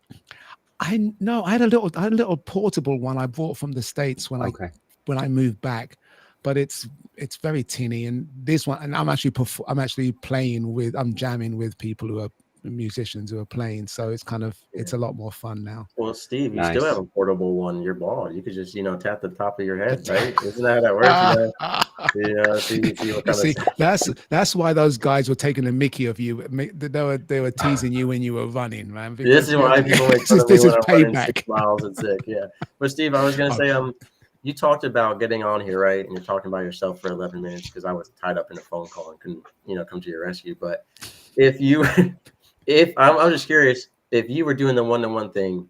I had a little portable one I bought from the States when I moved back, but it's very tinny. And this one, and I'm jamming with people who are musicians who are playing. So it's kind of it's a lot more fun now. Well, Steve, you still Nice. have a portable one. Your ball. You could just tap the top of your head, right? Isn't that how that works? See what kind See, of. that's why those guys were taking a mickey of you. They were teasing you when you were running, man. This is why people make fun of me this when is I'm running payback. 6 miles and sick. Yeah, but Steve, I was gonna say, you talked about getting on here, right? And you're talking about yourself for 11 minutes because I was tied up in a phone call and couldn't, come to your rescue. But if you, I'm just curious, if you were doing the one-to-one thing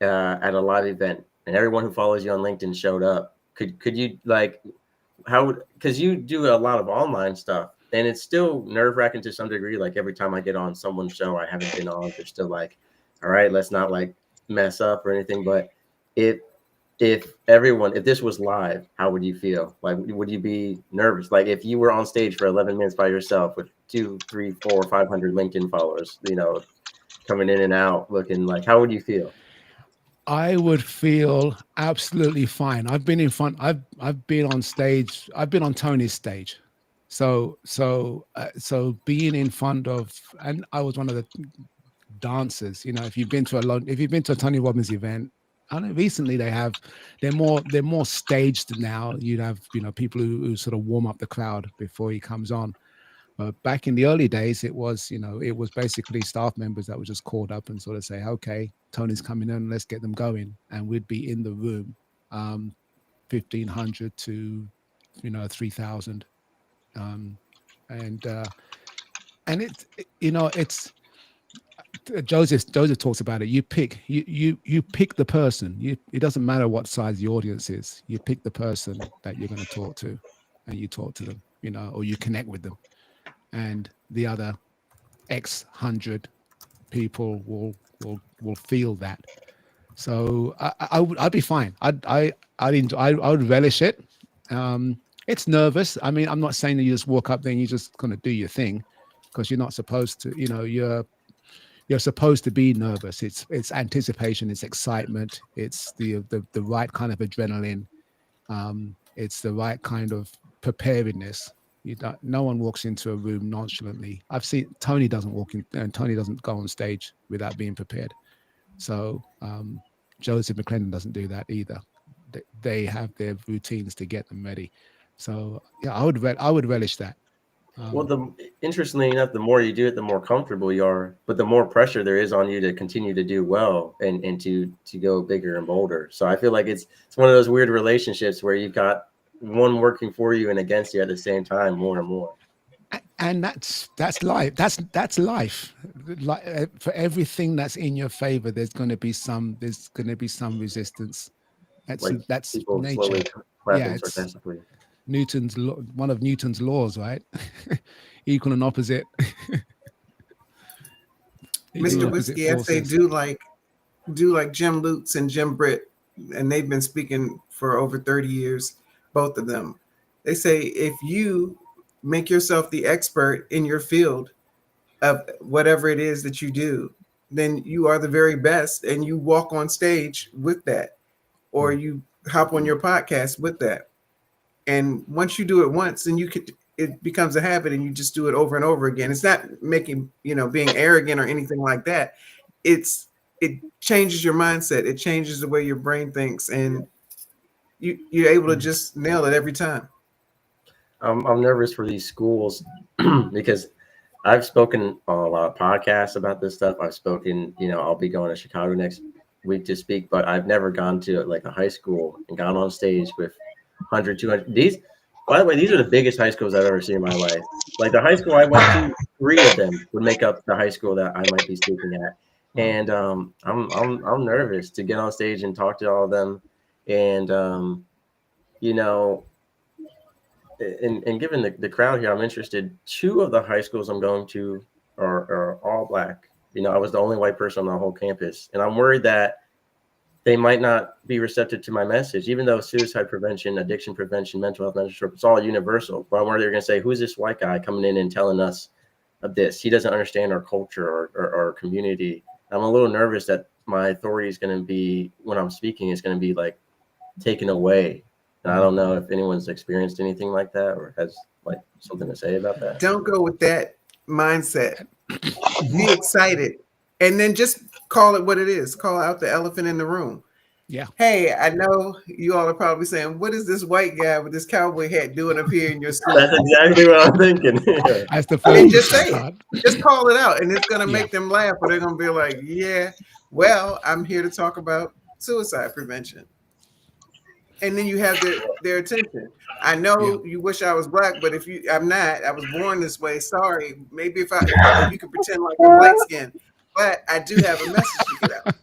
at a live event and everyone who follows you on LinkedIn showed up, could you because you do a lot of online stuff and it's still nerve-wracking to some degree. Like every time I get on someone's show I haven't been on, they're still like, all right, let's not like mess up or anything. But if this was live, how would you feel? Like, would you be nervous? Like if you were on stage for 11 minutes by yourself with 2, 3, 4, 500 LinkedIn followers, coming in and out looking like, how would you feel? I would feel absolutely fine. I've been in front. I've been on stage. I've been on Tony's stage. So being in front of, and I was one of the dancers. If you've been to a Tony Robbins event, I know recently they're more staged now. You'd have people who sort of warm up the crowd before he comes on. But back in the early days, it was basically staff members that were just called up and sort of say, okay, Tony's coming in, let's get them going. And we'd be in the room, 1,500 to, 3,000. And it's, Joseph talks about it. You pick the person. It doesn't matter what size the audience is. You pick the person that you're going to talk to and you talk to them, or you connect with them. And the other X 100 people will feel that. So I'd be fine. I would relish it. It's nervous. I mean, I'm not saying that you just walk up there and you're just gonna do your thing, because you're not supposed to. You're supposed to be nervous. It's anticipation. It's excitement. It's the right kind of adrenaline. It's the right kind of preparedness. No one walks into a room nonchalantly. I've seen Tony doesn't walk in, and Tony doesn't go on stage without being prepared. So Joseph McClendon doesn't do that either. They have their routines to get them ready. So yeah, I would relish that. Well, interestingly enough, the more you do it, the more comfortable you are, but the more pressure there is on you to continue to do well and to go bigger and bolder. So I feel like it's one of those weird relationships where you've got one working for you and against you at the same time, more and more. And that's life. That's life. Like, for everything that's in your favor, there's going to be some resistance. That's nature. Yeah, it's one of Newton's laws, right? Equal and opposite. Mr. Whiskey, I say do like Jim Lutz and Jim Britt, and they've been speaking for over 30 years, both of them. They say if you make yourself the expert in your field of whatever it is that you do, then you are the very best, and you walk on stage with that, or you hop on your podcast with that. And once you do it once, then it becomes a habit, and you just do it over and over again. It's not making, being arrogant or anything like that. It changes your mindset. It changes the way your brain thinks, and you're able to just nail it every time. I'm nervous for these schools because I've spoken on a lot of podcasts about this stuff. I've spoken, I'll be going to Chicago next week to speak, but I've never gone to like a high school and gone on stage with 100, 200. By the way, these are the biggest high schools I've ever seen in my life. Like the high school I went to, 3 of them would make up the high school that I might be speaking at. And I'm nervous to get on stage and talk to all of them. And and given the crowd here, I'm interested. 2 of the high schools I'm going to are all Black. I was the only white person on the whole campus, and I'm worried that they might not be receptive to my message, even though suicide prevention, addiction prevention, mental health mentorship, it's all universal. But I'm worried they're going to say, who's this white guy coming in and telling us of this? He doesn't understand our culture or our community. I'm a little nervous that my authority is going to be, when I'm speaking, is going to be like taken away. And I don't know if anyone's experienced anything like that or has like something to say about that. Don't go with that mindset. Be excited, and then just call it what it is. Call out the elephant in the room. Yeah. Hey, I know you all are probably saying, "What is this white guy with this cowboy hat doing up here in your suit?" That's exactly what I'm thinking. Yeah. That's the And first just say it. part. Just call it out, and it's gonna Yeah. make them laugh, or they're gonna be like, "Yeah, well, I'm here to talk about suicide prevention." And then you have their attention. I know you wish I was black, but I'm not. I was born this way. Sorry. Maybe if you could pretend like I'm light skinned, but I do have a message to get out.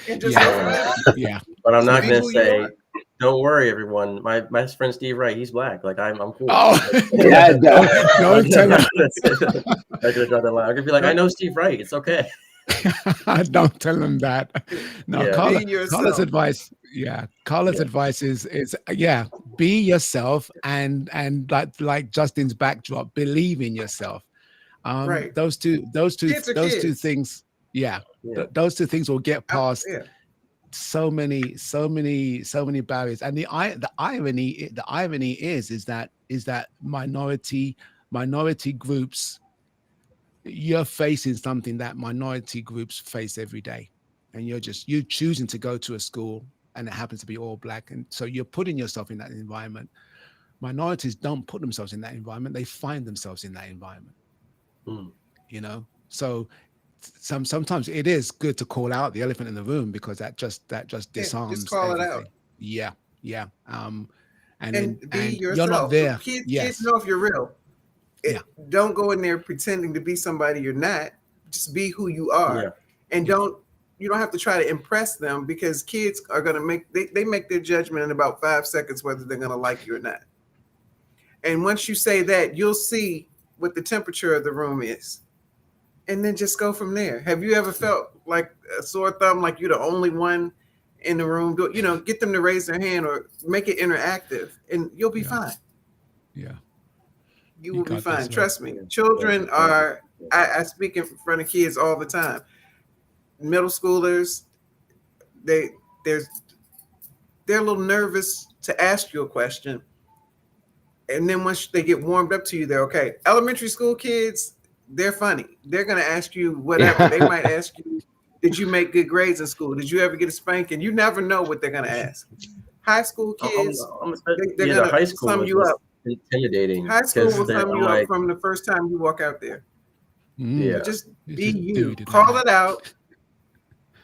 And just go from there. Yeah. But I'm So not be gonna who you say, are. don't worry, everyone. My best friend Steve Wright, he's black. Like I'm cool. Oh, Yeah, don't tell him. I could draw the line. I could be like, I know Steve Wright. It's okay. Don't tell him that. No, Yeah. Carla's Be yourself. advice. Yeah, Carla's advice is be yourself and like Justin's backdrop, believe in yourself. Right. Those two Kids are two kids. things. Yeah, Yeah. those two things will get past Yeah. so many barriers. And the irony is that minority groups, you're facing something that minority groups face every day, and you're choosing to go to a school and it happens to be all black, and so you're putting yourself in that environment. Minorities don't put themselves in that environment, they find themselves in that environment. So sometimes it is good to call out the elephant in the room, because that just disarms just call it everything. out. Yeah. And be yourself. you're not there. Kids know if you're real. Don't go in there pretending to be somebody you're not. Just be who you are. Yeah. And you don't have to try to impress them, because kids are going to make their judgment in about 5 seconds whether they're going to like you or not. And once you say that, you'll see what the temperature of the room is, and then just go from there. Have you ever felt like a sore thumb, like you're the only one in the room? Get them to raise their hand or make it interactive, and you'll be fine. Yeah. You will be got fine. this, Trust me. Children are, I speak in front of kids all the time. Middle schoolers, they're a little nervous to ask you a question. And then once they get warmed up to you, they're okay. Elementary school kids, they're funny. They're going to ask you whatever. They might ask you, did you make good grades in school? Did you ever get a spanking? You never know what they're going to ask. High school kids, they're going high to school sum you up. Intimidating. High school will they're sum you like, up from the first time you walk out there. Yeah. Just You be just you. do it Call now. it out.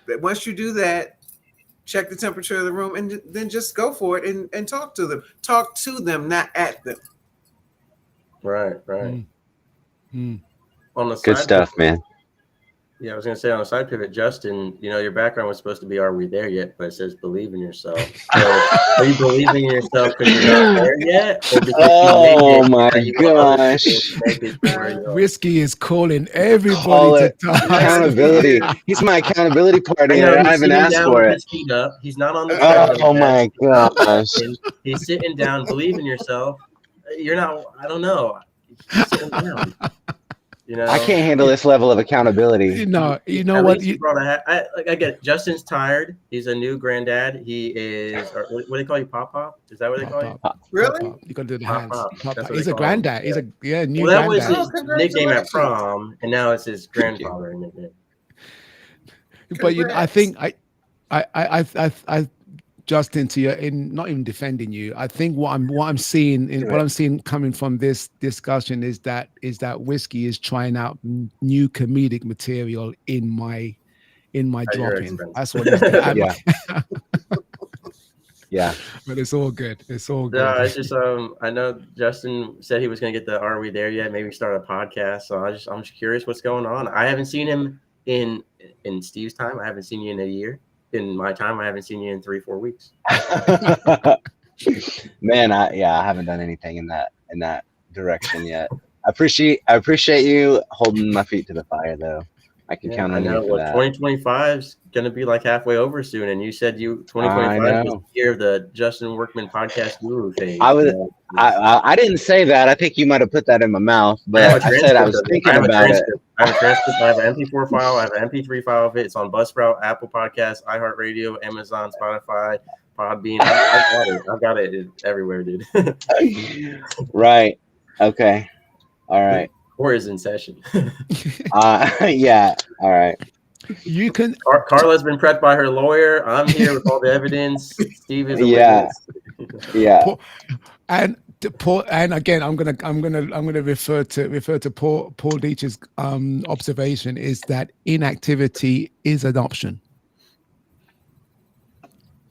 But once you do that, check the temperature of the room, and then just go for it and talk to them. Talk to them, not at them. Right. Mm. On the Good side stuff, pivot- man. Yeah, I was gonna say on a side pivot, Justin, your background was supposed to be "Are we there yet?" but it says "Believe in yourself." So, are you believing in yourself because you're not there yet, or because Oh you my made it, and you want other people gosh. to make it to where you are? Whiskey is calling Call everybody to it talk. accountability. He's my accountability partner. I know, I he's haven't sitting asked down for with it. his feet up. He's not on the treadmill Oh yet. my gosh. He's sitting down. Believe in yourself. You're not. I don't know. He's sitting down. I can't handle this level of accountability. No, you know At what? least he brought a hat. I get it. Justin's tired. He's a new granddad. He is. Or what do they call you? Pop? Is that what they call you? Really? You gotta do the Pop, hands. pop. Pop, That's pop. what He's they a call him. granddad. He's a new Well, that was granddad. his nickname at congratulations. prom, and now it's his grandfather nickname. But I Congrats. think I Justin, to you, in not even defending you, I think what I'm seeing coming from this discussion is that Whiskey is trying out new comedic material in my At your drop-in. expense. That's what it's doing. Yeah. Yeah. But it's all good. It's all good. No, it's just I know Justin said he was gonna get the "Are we there yet?" Maybe start a podcast. So I'm just curious what's going on. I haven't seen him in Steve's time. I haven't seen you in a year. In my time, I haven't seen you in 3-4 weeks. Man, I haven't done anything in that direction yet. I appreciate you holding my feet to the fire though. I can count I on know. you for Well, that. 2025 is gonna be like halfway over soon, and you said 2025 was know. the year of the Justin Workman podcast guru phase. I didn't say that. I think you might have put that in my mouth, but I said I was thinking about it. I have a transcript. I have an MP4 file. I have an MP3 file of it. It's on Buzzsprout, Apple Podcasts, iHeartRadio, Amazon, Spotify, Podbean. I've got it everywhere, dude. Right. Okay. All right. Or is in session. Yeah. All right. You can Carla's been prepped by her lawyer. I'm here with all the evidence. Steve is a Yeah. witness. Yeah. Paul, and again, I'm gonna refer to Paul Deitch's observation is that inactivity is an option.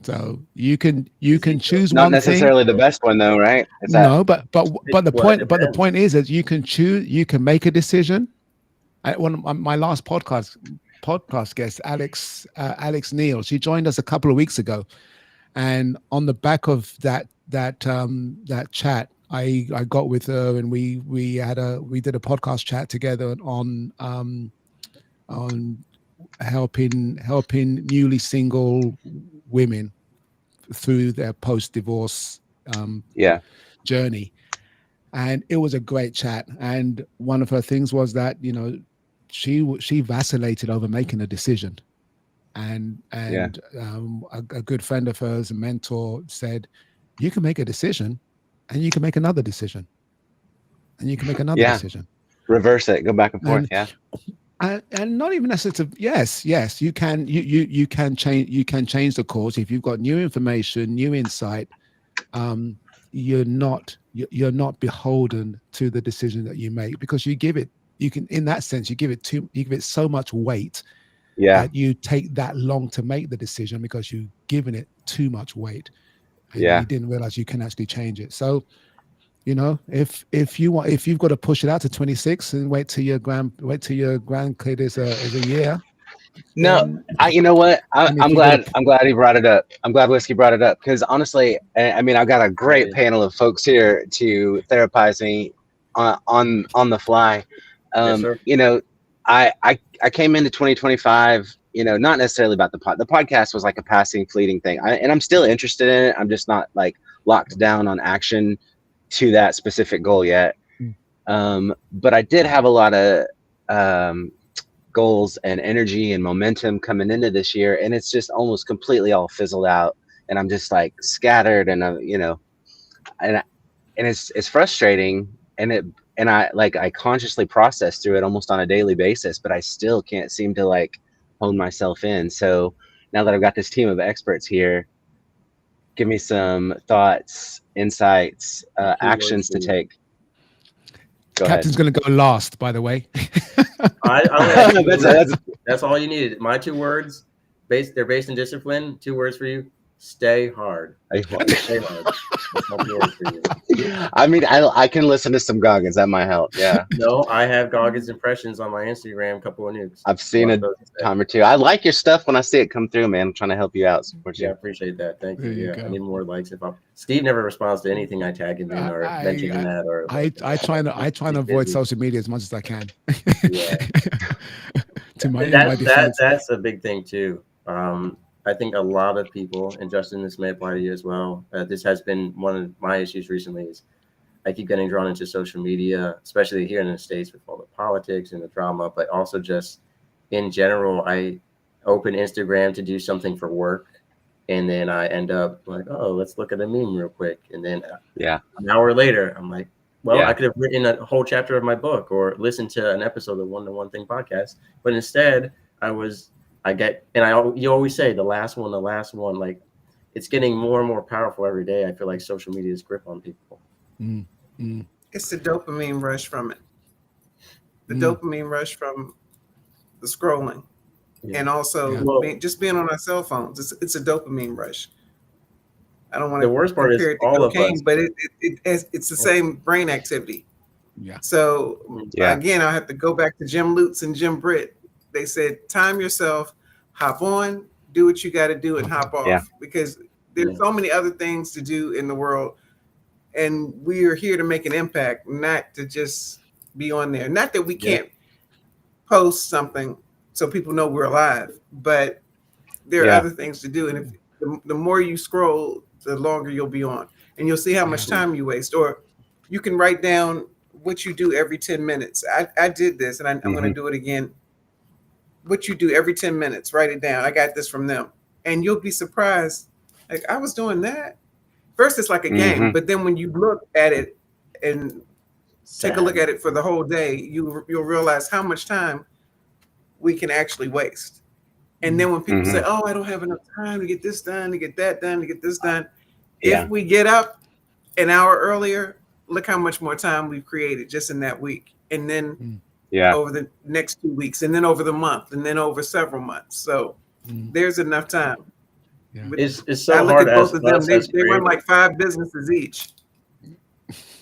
So you can choose Not one thing. necessarily the best one though, right? Is that No, but the Well, it point depends. is that you can choose. You can make a decision. One of my last podcast guest, Alex Neal, she joined us a couple of weeks ago, and on the back of that chat, I got with her and we did a podcast chat together on helping newly single women through their post-divorce yeah. journey. And it was a great chat. And one of her things was that, you know, she vacillated over making a decision. And Yeah. a good friend of hers, a mentor, said, you can make a decision and you can make another decision. And you can make another Yeah. decision. Reverse it. Go back and forth. Yeah. And not even necessarily yes, you can change the course if you've got new information, new insight. You're not beholden to the decision that you make, because you can, in that sense, you give it so much weight Yeah. that you take that long to make the decision because you've given it too much weight, and Yeah. you didn't realize you can actually change it. So, you know, if you've got to push it out to 26 and wait till your grandkid is a year. No, then- you know what? and if I'm you glad. gotta- I'm glad he brought it up. I'm glad Whiskey brought it up, because honestly, I mean, I've got a great panel of folks here to therapize me on the fly. Yes, sir. You know, I came into 2025. You know, not necessarily about the podcast was like a passing, fleeting thing, and I'm still interested in it. I'm just not like locked down on action to that specific goal yet. But I did have a lot of goals and energy and momentum coming into this year, and it's just almost completely all fizzled out, and I'm just like scattered, and you know, and it's frustrating, and I consciously process through it almost on a daily basis, but I still can't seem to like hone myself in. So now that I've got this team of experts here, give me some thoughts, insights, actions to take. Go Captain's going to go last, by the way. That's all you needed. My 2 words, they're based in discipline. 2 words for you: stay hard. Stay hard. That's my 2 words for you. I mean, I can listen to some Goggins. That might help. Yeah. No, I have Goggins impressions on my Instagram. Couple of nukes. I've seen it a time or two. I like your stuff when I see it come through, man. I'm trying to help you out, support Yeah, I you. appreciate that. Thank you. There you Yeah, go. I need more likes. Steve never responds to anything I tag him in or mention in that. Or I try to avoid social media as much as I can. Yeah. To my defense. That's a big thing too. I think a lot of people, and Justin, this may apply to you as well. This has been one of my issues recently. Is I keep getting drawn into social media, especially here in the States with all the politics and the drama, but also just in general. I open Instagram to do something for work, and then I end up like, oh, let's look at a meme real quick, and then an hour later, I'm like, well, I could have written a whole chapter of my book or listened to an episode of One Thing podcast, but instead you always say the last one, like it's getting more and more powerful every day. I feel like social media's grip on people. It's the dopamine rush from it. The dopamine rush from the scrolling. Yeah. And also just being on our cell phones. It's a dopamine rush. I don't want to. The worst part is all of us. But it's the same brain activity. Yeah. So again, I have to go back to Jim Lutz and Jim Britt. They said, time yourself, hop on, do what you got to do, and hop off, because there's so many other things to do in the world, and we are here to make an impact, not to just be on there. Not that we can't post something so people know we're alive, but there are other things to do, and if the more you scroll, the longer you'll be on, and you'll see how much time you waste. Or you can write down what you do every 10 minutes. I did this, and I'm going to do it again. What you do every 10 minutes, write it down. I got this from them. And you'll be surprised. Like, I was doing that. First, it's like a game, but then when you look at it and take a look at it for the whole day, you'll realize how much time we can actually waste. And then when people say, "Oh, I don't have enough time to get this done, to get that done, to get this done," Yeah. if we get up an hour earlier, look how much more time we've created just in that week. And then Yeah. over the next 2 weeks, and then over the month, and then over several months. So there's enough time. Yeah. It's so I look hard at both as of them. us They as run creators. like 5 businesses each.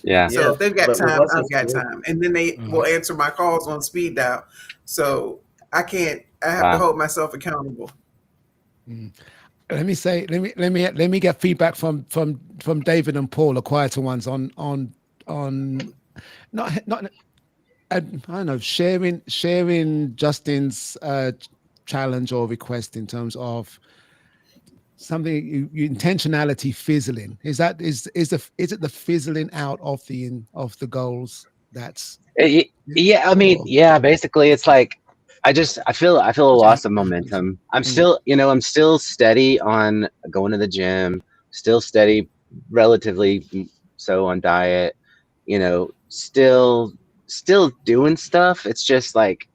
Yeah. So if they've got but with time, us as I've got creators- time. And then they will answer my calls on speed dial. So I have to Wow. hold myself accountable. Let me get feedback from David and Paul, the quieter ones, on not I don't know, sharing Justin's challenge or request in terms of something you intentionality fizzling. Is it the fizzling out of the goals that's Yeah, I mean, yeah, basically it's like I feel a loss of momentum. I'm still steady on going to the gym, still steady relatively so on diet, still doing stuff. It's just like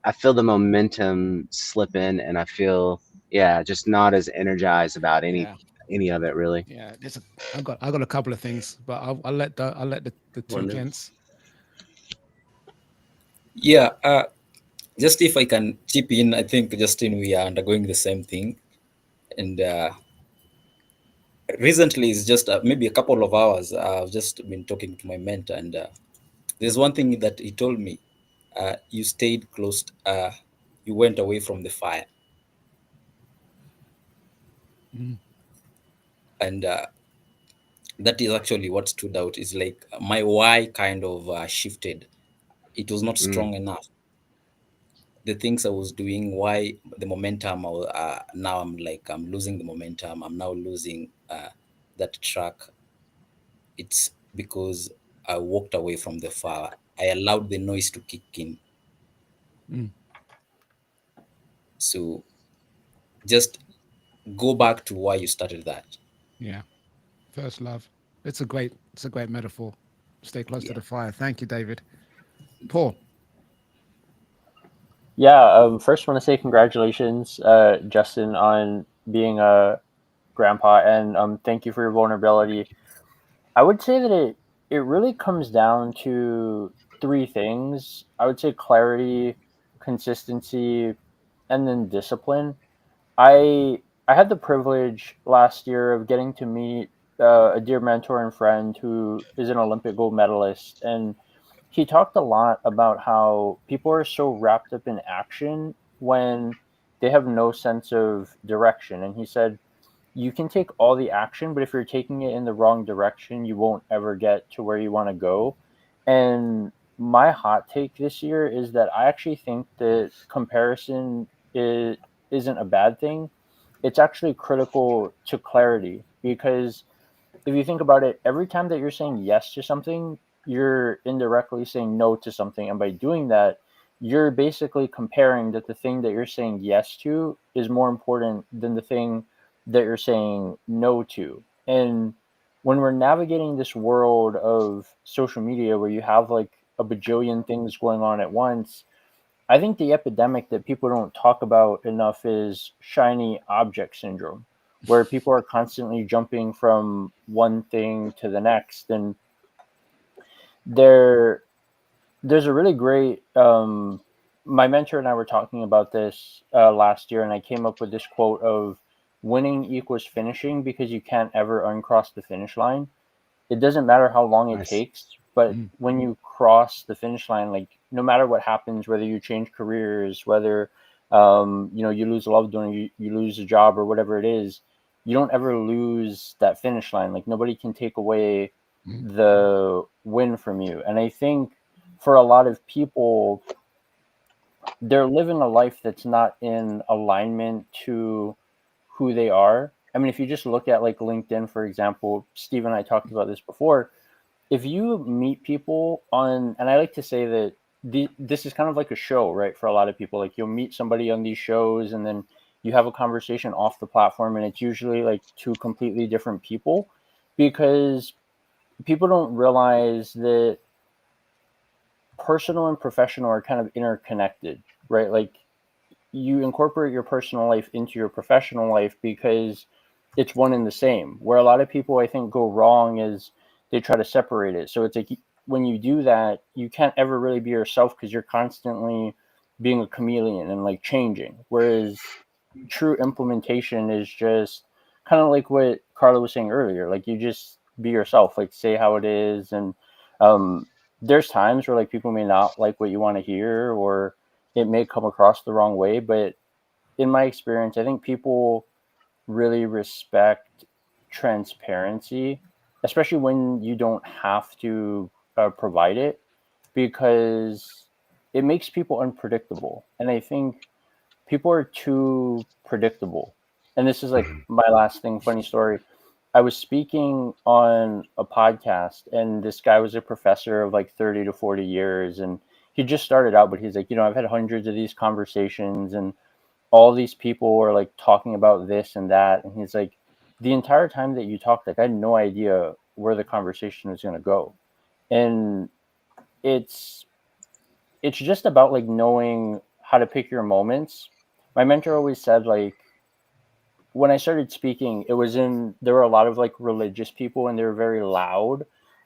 I feel the momentum slipping and I feel just not as energized about any of it really. Yeah, I've got a couple of things, but I'll let the two Wonder. gents. Yeah, just if I can chip in, I think Justin, we are undergoing the same thing, and recently it's just maybe a couple of hours. I've just been talking to my mentor, and there's one thing that he told me: you stayed close. You went away from the fire, and that is actually what stood out. Is like my why kind of shifted. It was not strong enough. The things I was doing, why the momentum, now I'm losing the momentum. I'm now losing that track. It's because I walked away from the fire. I allowed the noise to kick in. So just go back to why you started that. Yeah, first love. It's a great metaphor. Stay close to the fire. Thank you, David. Paul. Yeah, first want to say congratulations, Justin, on being a grandpa, and thank you for your vulnerability. I would say that it really comes down to 3 things. I would say clarity, consistency, and then discipline. I had the privilege last year of getting to meet a dear mentor and friend who is an Olympic gold medalist, and he talked a lot about how people are so wrapped up in action when they have no sense of direction. And he said, you can take all the action, but if you're taking it in the wrong direction, you won't ever get to where you want to go. And my hot take this year is that I actually think that comparison isn't a bad thing. It's actually critical to clarity, because if you think about it, every time that you're saying yes to something, you're indirectly saying no to something. And by doing that, you're basically comparing that the thing that you're saying yes to is more important than the thing that you're saying no to. And when we're navigating this world of social media where you have like a bajillion things going on at once, I think the epidemic that people don't talk about enough is shiny object syndrome, where people are constantly jumping from one thing to the next. And there's a really great, my mentor and I were talking about this last year, and I came up with this quote of winning equals finishing, because you can't ever uncross the finish line. It doesn't matter how long it Nice. takes, but when you cross the finish line, like no matter what happens, whether you change careers, whether you lose a loved one, you lose a job or whatever it is, you don't ever lose that finish line. Like nobody can take away the win from you. And I think for a lot of people, they're living a life that's not in alignment to who they are. I mean, if you just look at like LinkedIn, for example, Steve and I talked about this before. If you meet people on, and I like to say that this is kind of like a show, right? For a lot of people, like you'll meet somebody on these shows and then you have a conversation off the platform, and it's usually like 2 completely different people, because people don't realize that personal and professional are kind of interconnected, right? Like you incorporate your personal life into your professional life because it's one and the same. Where a lot of people I think go wrong is they try to separate it. So it's like when you do that, you can't ever really be yourself because you're constantly being a chameleon and like changing. Whereas true implementation is just kind of like what Carla was saying earlier. Like you just be yourself, like say how it is. And there's times where like people may not like what you want to hear, or it may come across the wrong way. But in my experience, I think people really respect transparency, especially when you don't have to provide it, because it makes people unpredictable. And I think people are too predictable. And this is like my last thing, funny story. I was speaking on a podcast, and this guy was a professor of like 30 to 40 years. And he just started out, but he's like, I've had hundreds of these conversations, and all these people are like talking about this and that. And he's like, the entire time that you talked, like I had no idea where the conversation was going to go. And it's just about like knowing how to pick your moments. My mentor always said, like, when I started speaking, there were a lot of like religious people, and they were very loud,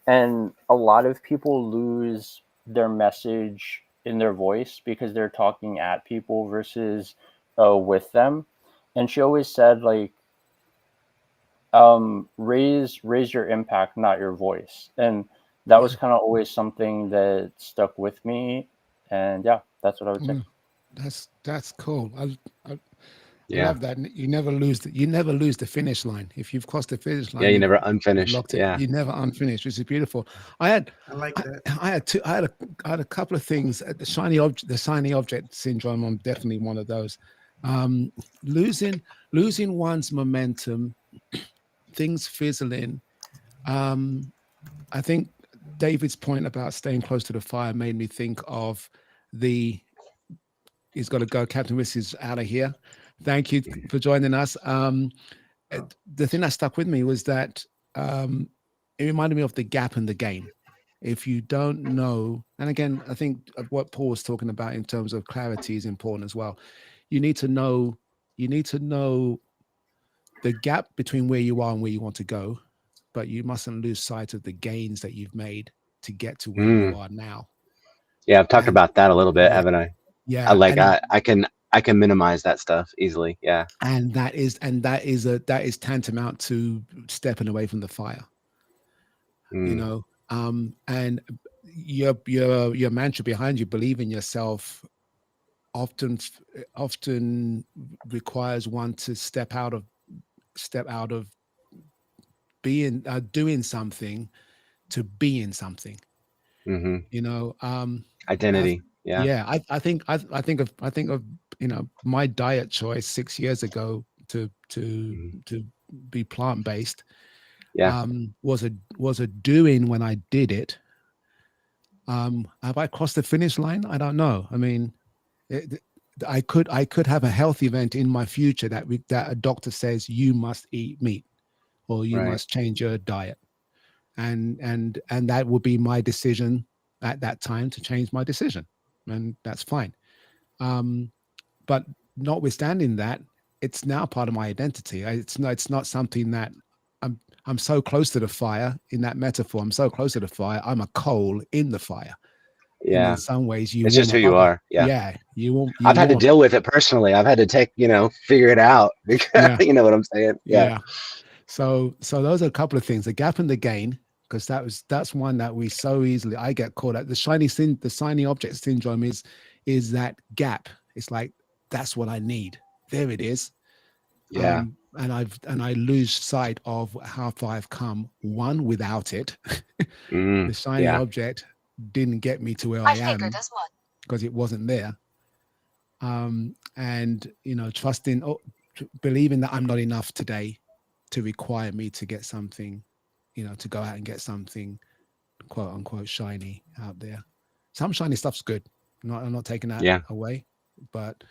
and a lot of people lose their message in their voice because they're talking at people versus with them. And she always said, like, raise your impact, not your voice. And that was kind of always something that stuck with me. And yeah, that's what I would say. That's cool. I Yeah. love that. You never lose the finish line. If you've crossed the finish line, Yeah, you you've never unfinished. locked it. Yeah. You never unfinished, which is beautiful. I like that. I had a couple of things. The shiny object syndrome. I'm definitely one of those. Losing one's momentum, things fizzling. I think David's point about staying close to the fire made me think of he's got to go. Captain Whiskey's out of here. Thank you for joining us. The thing that stuck with me was that it reminded me of the gap and the gain. If you don't know, and again, I think what Paul was talking about in terms of clarity is important as well. You need to know the gap between where you are and where you want to go, but you mustn't lose sight of the gains that you've made to get to where you are now. Yeah, I've talked about that a little bit, yeah, haven't I? Yeah, I can minimize that stuff easily. Yeah, and that is tantamount to stepping away from the fire. And your mantra behind you, believe in yourself, often requires one to step out of being doing something to be in something. Identity. I think of my diet choice 6 years ago to be plant-based. Was a doing when I did it. Have I crossed the finish line? I don't know. I mean, I could have a health event in my future that a doctor says you must eat meat or you must change your diet, and that would be my decision at that time to change my decision, and that's fine. But notwithstanding that, it's now part of my identity. It's not something that I'm so close to the fire in that metaphor. I'm so close to the fire. I'm a coal in the fire. Yeah. And in some ways, it's just who you are. Yeah. Yeah. I've had to deal with it personally. I've had to figure it out because you know what I'm saying? Yeah. So those are a couple of things, the gap and the gain, because that's one that we so easily, I get caught at. The shiny object syndrome is that gap. It's like, that's what I need. There it is. Yeah. And I lose sight of how far I've come. One, without it, the shiny object didn't get me to where I am because it wasn't there. And believing that I'm not enough today to require me to get something, to go out and get something quote unquote shiny out there. Some shiny stuff's good. I'm not taking that away, but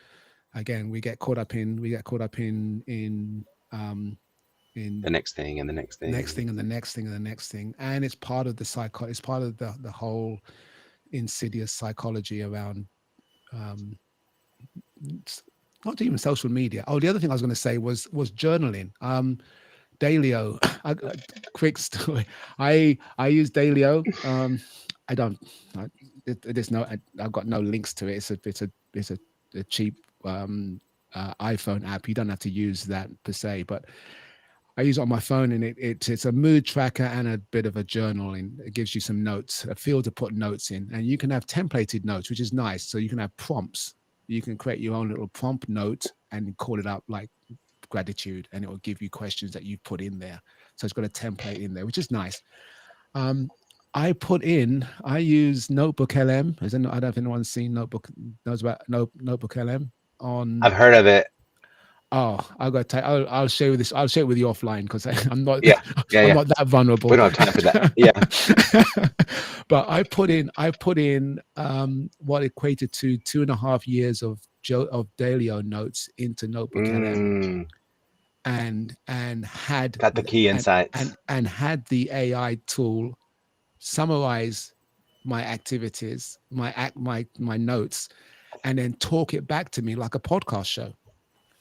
again, we get caught up in the next thing and the next thing, and the next thing, and it's part of the cycle. It's part of the whole insidious psychology around not even social media. Oh, the other thing I was going to say was journaling. Dailyo, quick story. I use Dailyo. I don't. There's no. I've got no links to it. It's a cheap iPhone app. You don't have to use that per se, but I use it on my phone, and it's a mood tracker and a bit of a journaling. It gives you some notes, a field to put notes in, and you can have templated notes, which is nice. So you can have prompts. You can create your own little prompt note and call it up like gratitude, and it will give you questions that you put in there. So it's got a template in there, which is nice. I use Notebook LM. I don't know if anyone's seen knows about Notebook LM on. I've heard of it. Oh, I'll share this. I'll share it with you offline because I'm not. Yeah. I'm not that vulnerable. We don't have time for that. Yeah. But I put in what equated to 2.5 years of Dailyo notes into Notebook LM, and had Got the key insights and had the AI tool summarize my activities, my notes, and then talk it back to me like a podcast show.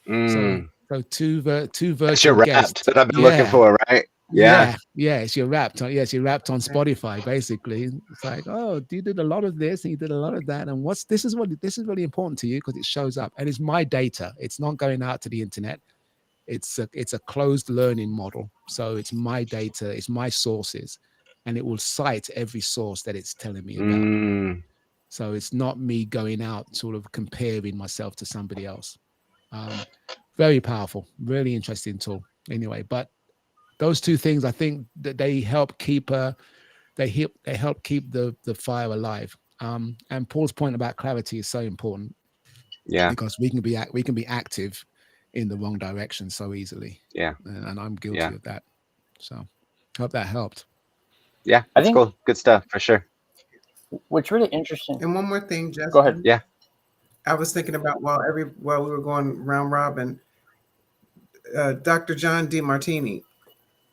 So two virtual That's your guests. Wrapped that I've been looking for, right? Yeah. It's your Wrapped. Yes, you're Wrapped on Spotify. Basically, it's like, oh, you did a lot of this and you did a lot of that, and this is really important to you because it shows up, and it's my data. It's not going out to the internet. It's a closed learning model, so it's my data, it's my sources, and it will cite every source that it's telling me about. So it's not me going out sort of comparing myself to somebody else. Very powerful, really interesting tool. Anyway, but those two things, I think that they help keep the fire alive. And Paul's point about clarity is so important. Yeah, because we can be active in the wrong direction so easily. Yeah, and I'm guilty of that. So hope that helped. Yeah, I think cool. Good stuff for sure. What's really interesting. And one more thing, Justin. Go ahead. Yeah. I was thinking about while we were going round robin, Dr. John Demartini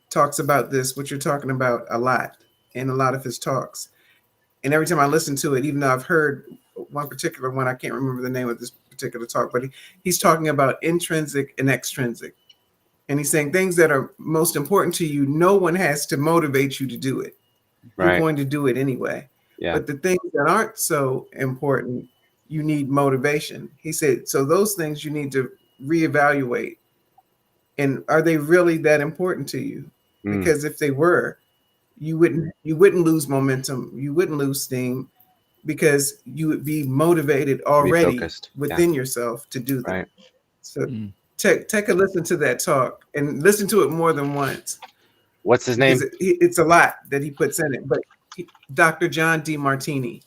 talks about this, what you're talking about, a lot in a lot of his talks. And every time I listen to it, even though I've heard one particular one, I can't remember the name of this particular talk, but he's talking about intrinsic and extrinsic. And he's saying things that are most important to you, no one has to motivate you to do it. Right. You're going to do it anyway. Yeah. But the things that aren't so important, you need motivation. He said, so those things you need to reevaluate. And are they really that important to you? Because if they were, you wouldn't lose momentum. You wouldn't lose steam because you would be motivated already within yourself to do that. Right. So take a listen to that talk and listen to it more than once. What's his name? It's a lot that he puts in it, but Dr. John Demartini.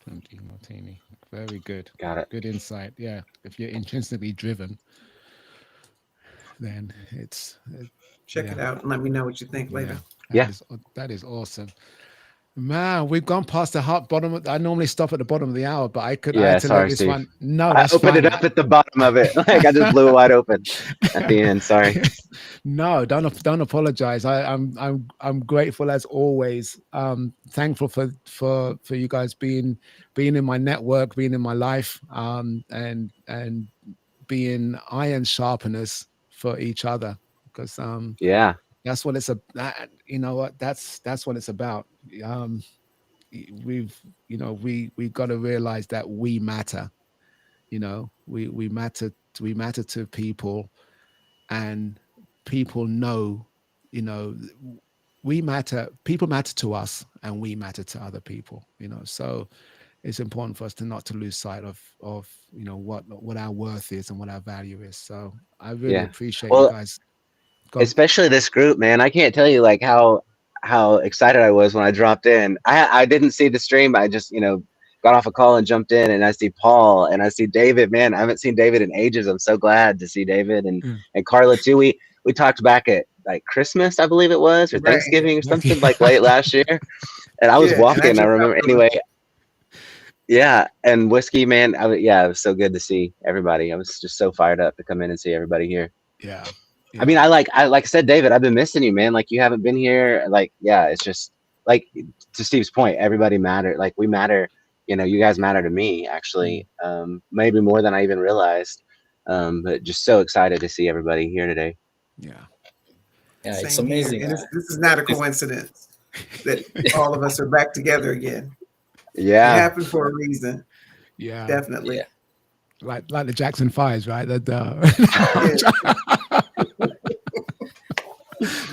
Demartini. Very good. Got it. Good insight. Yeah. If you're intrinsically driven, then it's check it out and let me know what you think later. That is awesome. Man, we've gone past the bottom. I normally stop at the bottom of the hour, but I had to let this one. No, that's I opened it up at the bottom of it. Like I just blew it wide open at the end. Sorry. No, don't apologize. I'm grateful as always. Thankful for you guys being in my network, being in my life, and being iron sharpeners for each other. Because that's what it's about. You know what? That's what it's about. We've got to realize that we matter. We matter to people, and people know. We matter. People matter to us, and we matter to other people. So it's important for us not to lose sight of what our worth is and what our value is. So I really appreciate you guys. Especially this group, man. I can't tell you like how excited I was when I dropped in. I didn't see the stream. I just, got off a call and jumped in, and I see Paul and I see David. Man, I haven't seen David in ages. I'm so glad to see David and Carla too. We talked back at like Christmas, I believe it was, or Thanksgiving or something like late last year. And I was walking, I remember anyway. Yeah. And Whiskey, man. It was so good to see everybody. I was just so fired up to come in and see everybody here. Yeah. I mean, I like I said, David, I've been missing you, man. Like you haven't been here. Like, it's just like to Steve's point, everybody matter. Like we matter. You know, you guys matter to me actually, maybe more than I even realized. But just so excited to see everybody here today. Yeah. Yeah, it's Same here. amazing. And this is not a coincidence that all of us are back together again. It Yeah. happened for a reason. Yeah. Definitely. Yeah. Like the Jackson Fives, right?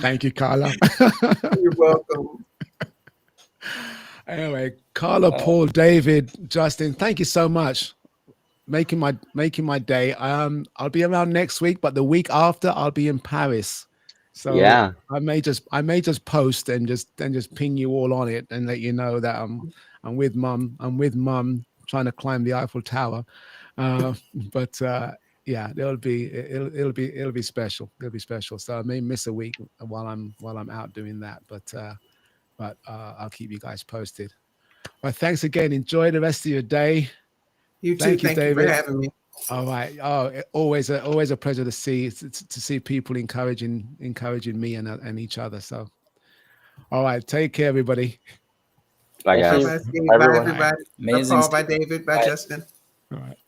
Thank you, Carla. You're welcome. Anyway, Carla, Paul, David, Justin, thank you so much. Making my day. I'll be around next week, but the week after I'll be in Paris. So Yeah. I may just post and just ping you all on it and let you know that I'm with mum. I'm with mum trying to climb the Eiffel Tower. But yeah, it'll be special. It'll be special. So I may miss a week while I'm out doing that, but I'll keep you guys posted. Well, thanks again. Enjoy the rest of your day. You too. Thank you, Thank you David. for having me. All right. Oh, always a pleasure to see people encouraging me and each other. So, all right. Take care, everybody. Bye, Thank guys. you. Bye, Everyone. everybody. Bye, Amazing Paul. Bye, stuff. David. Bye, Bye. Justin. All right.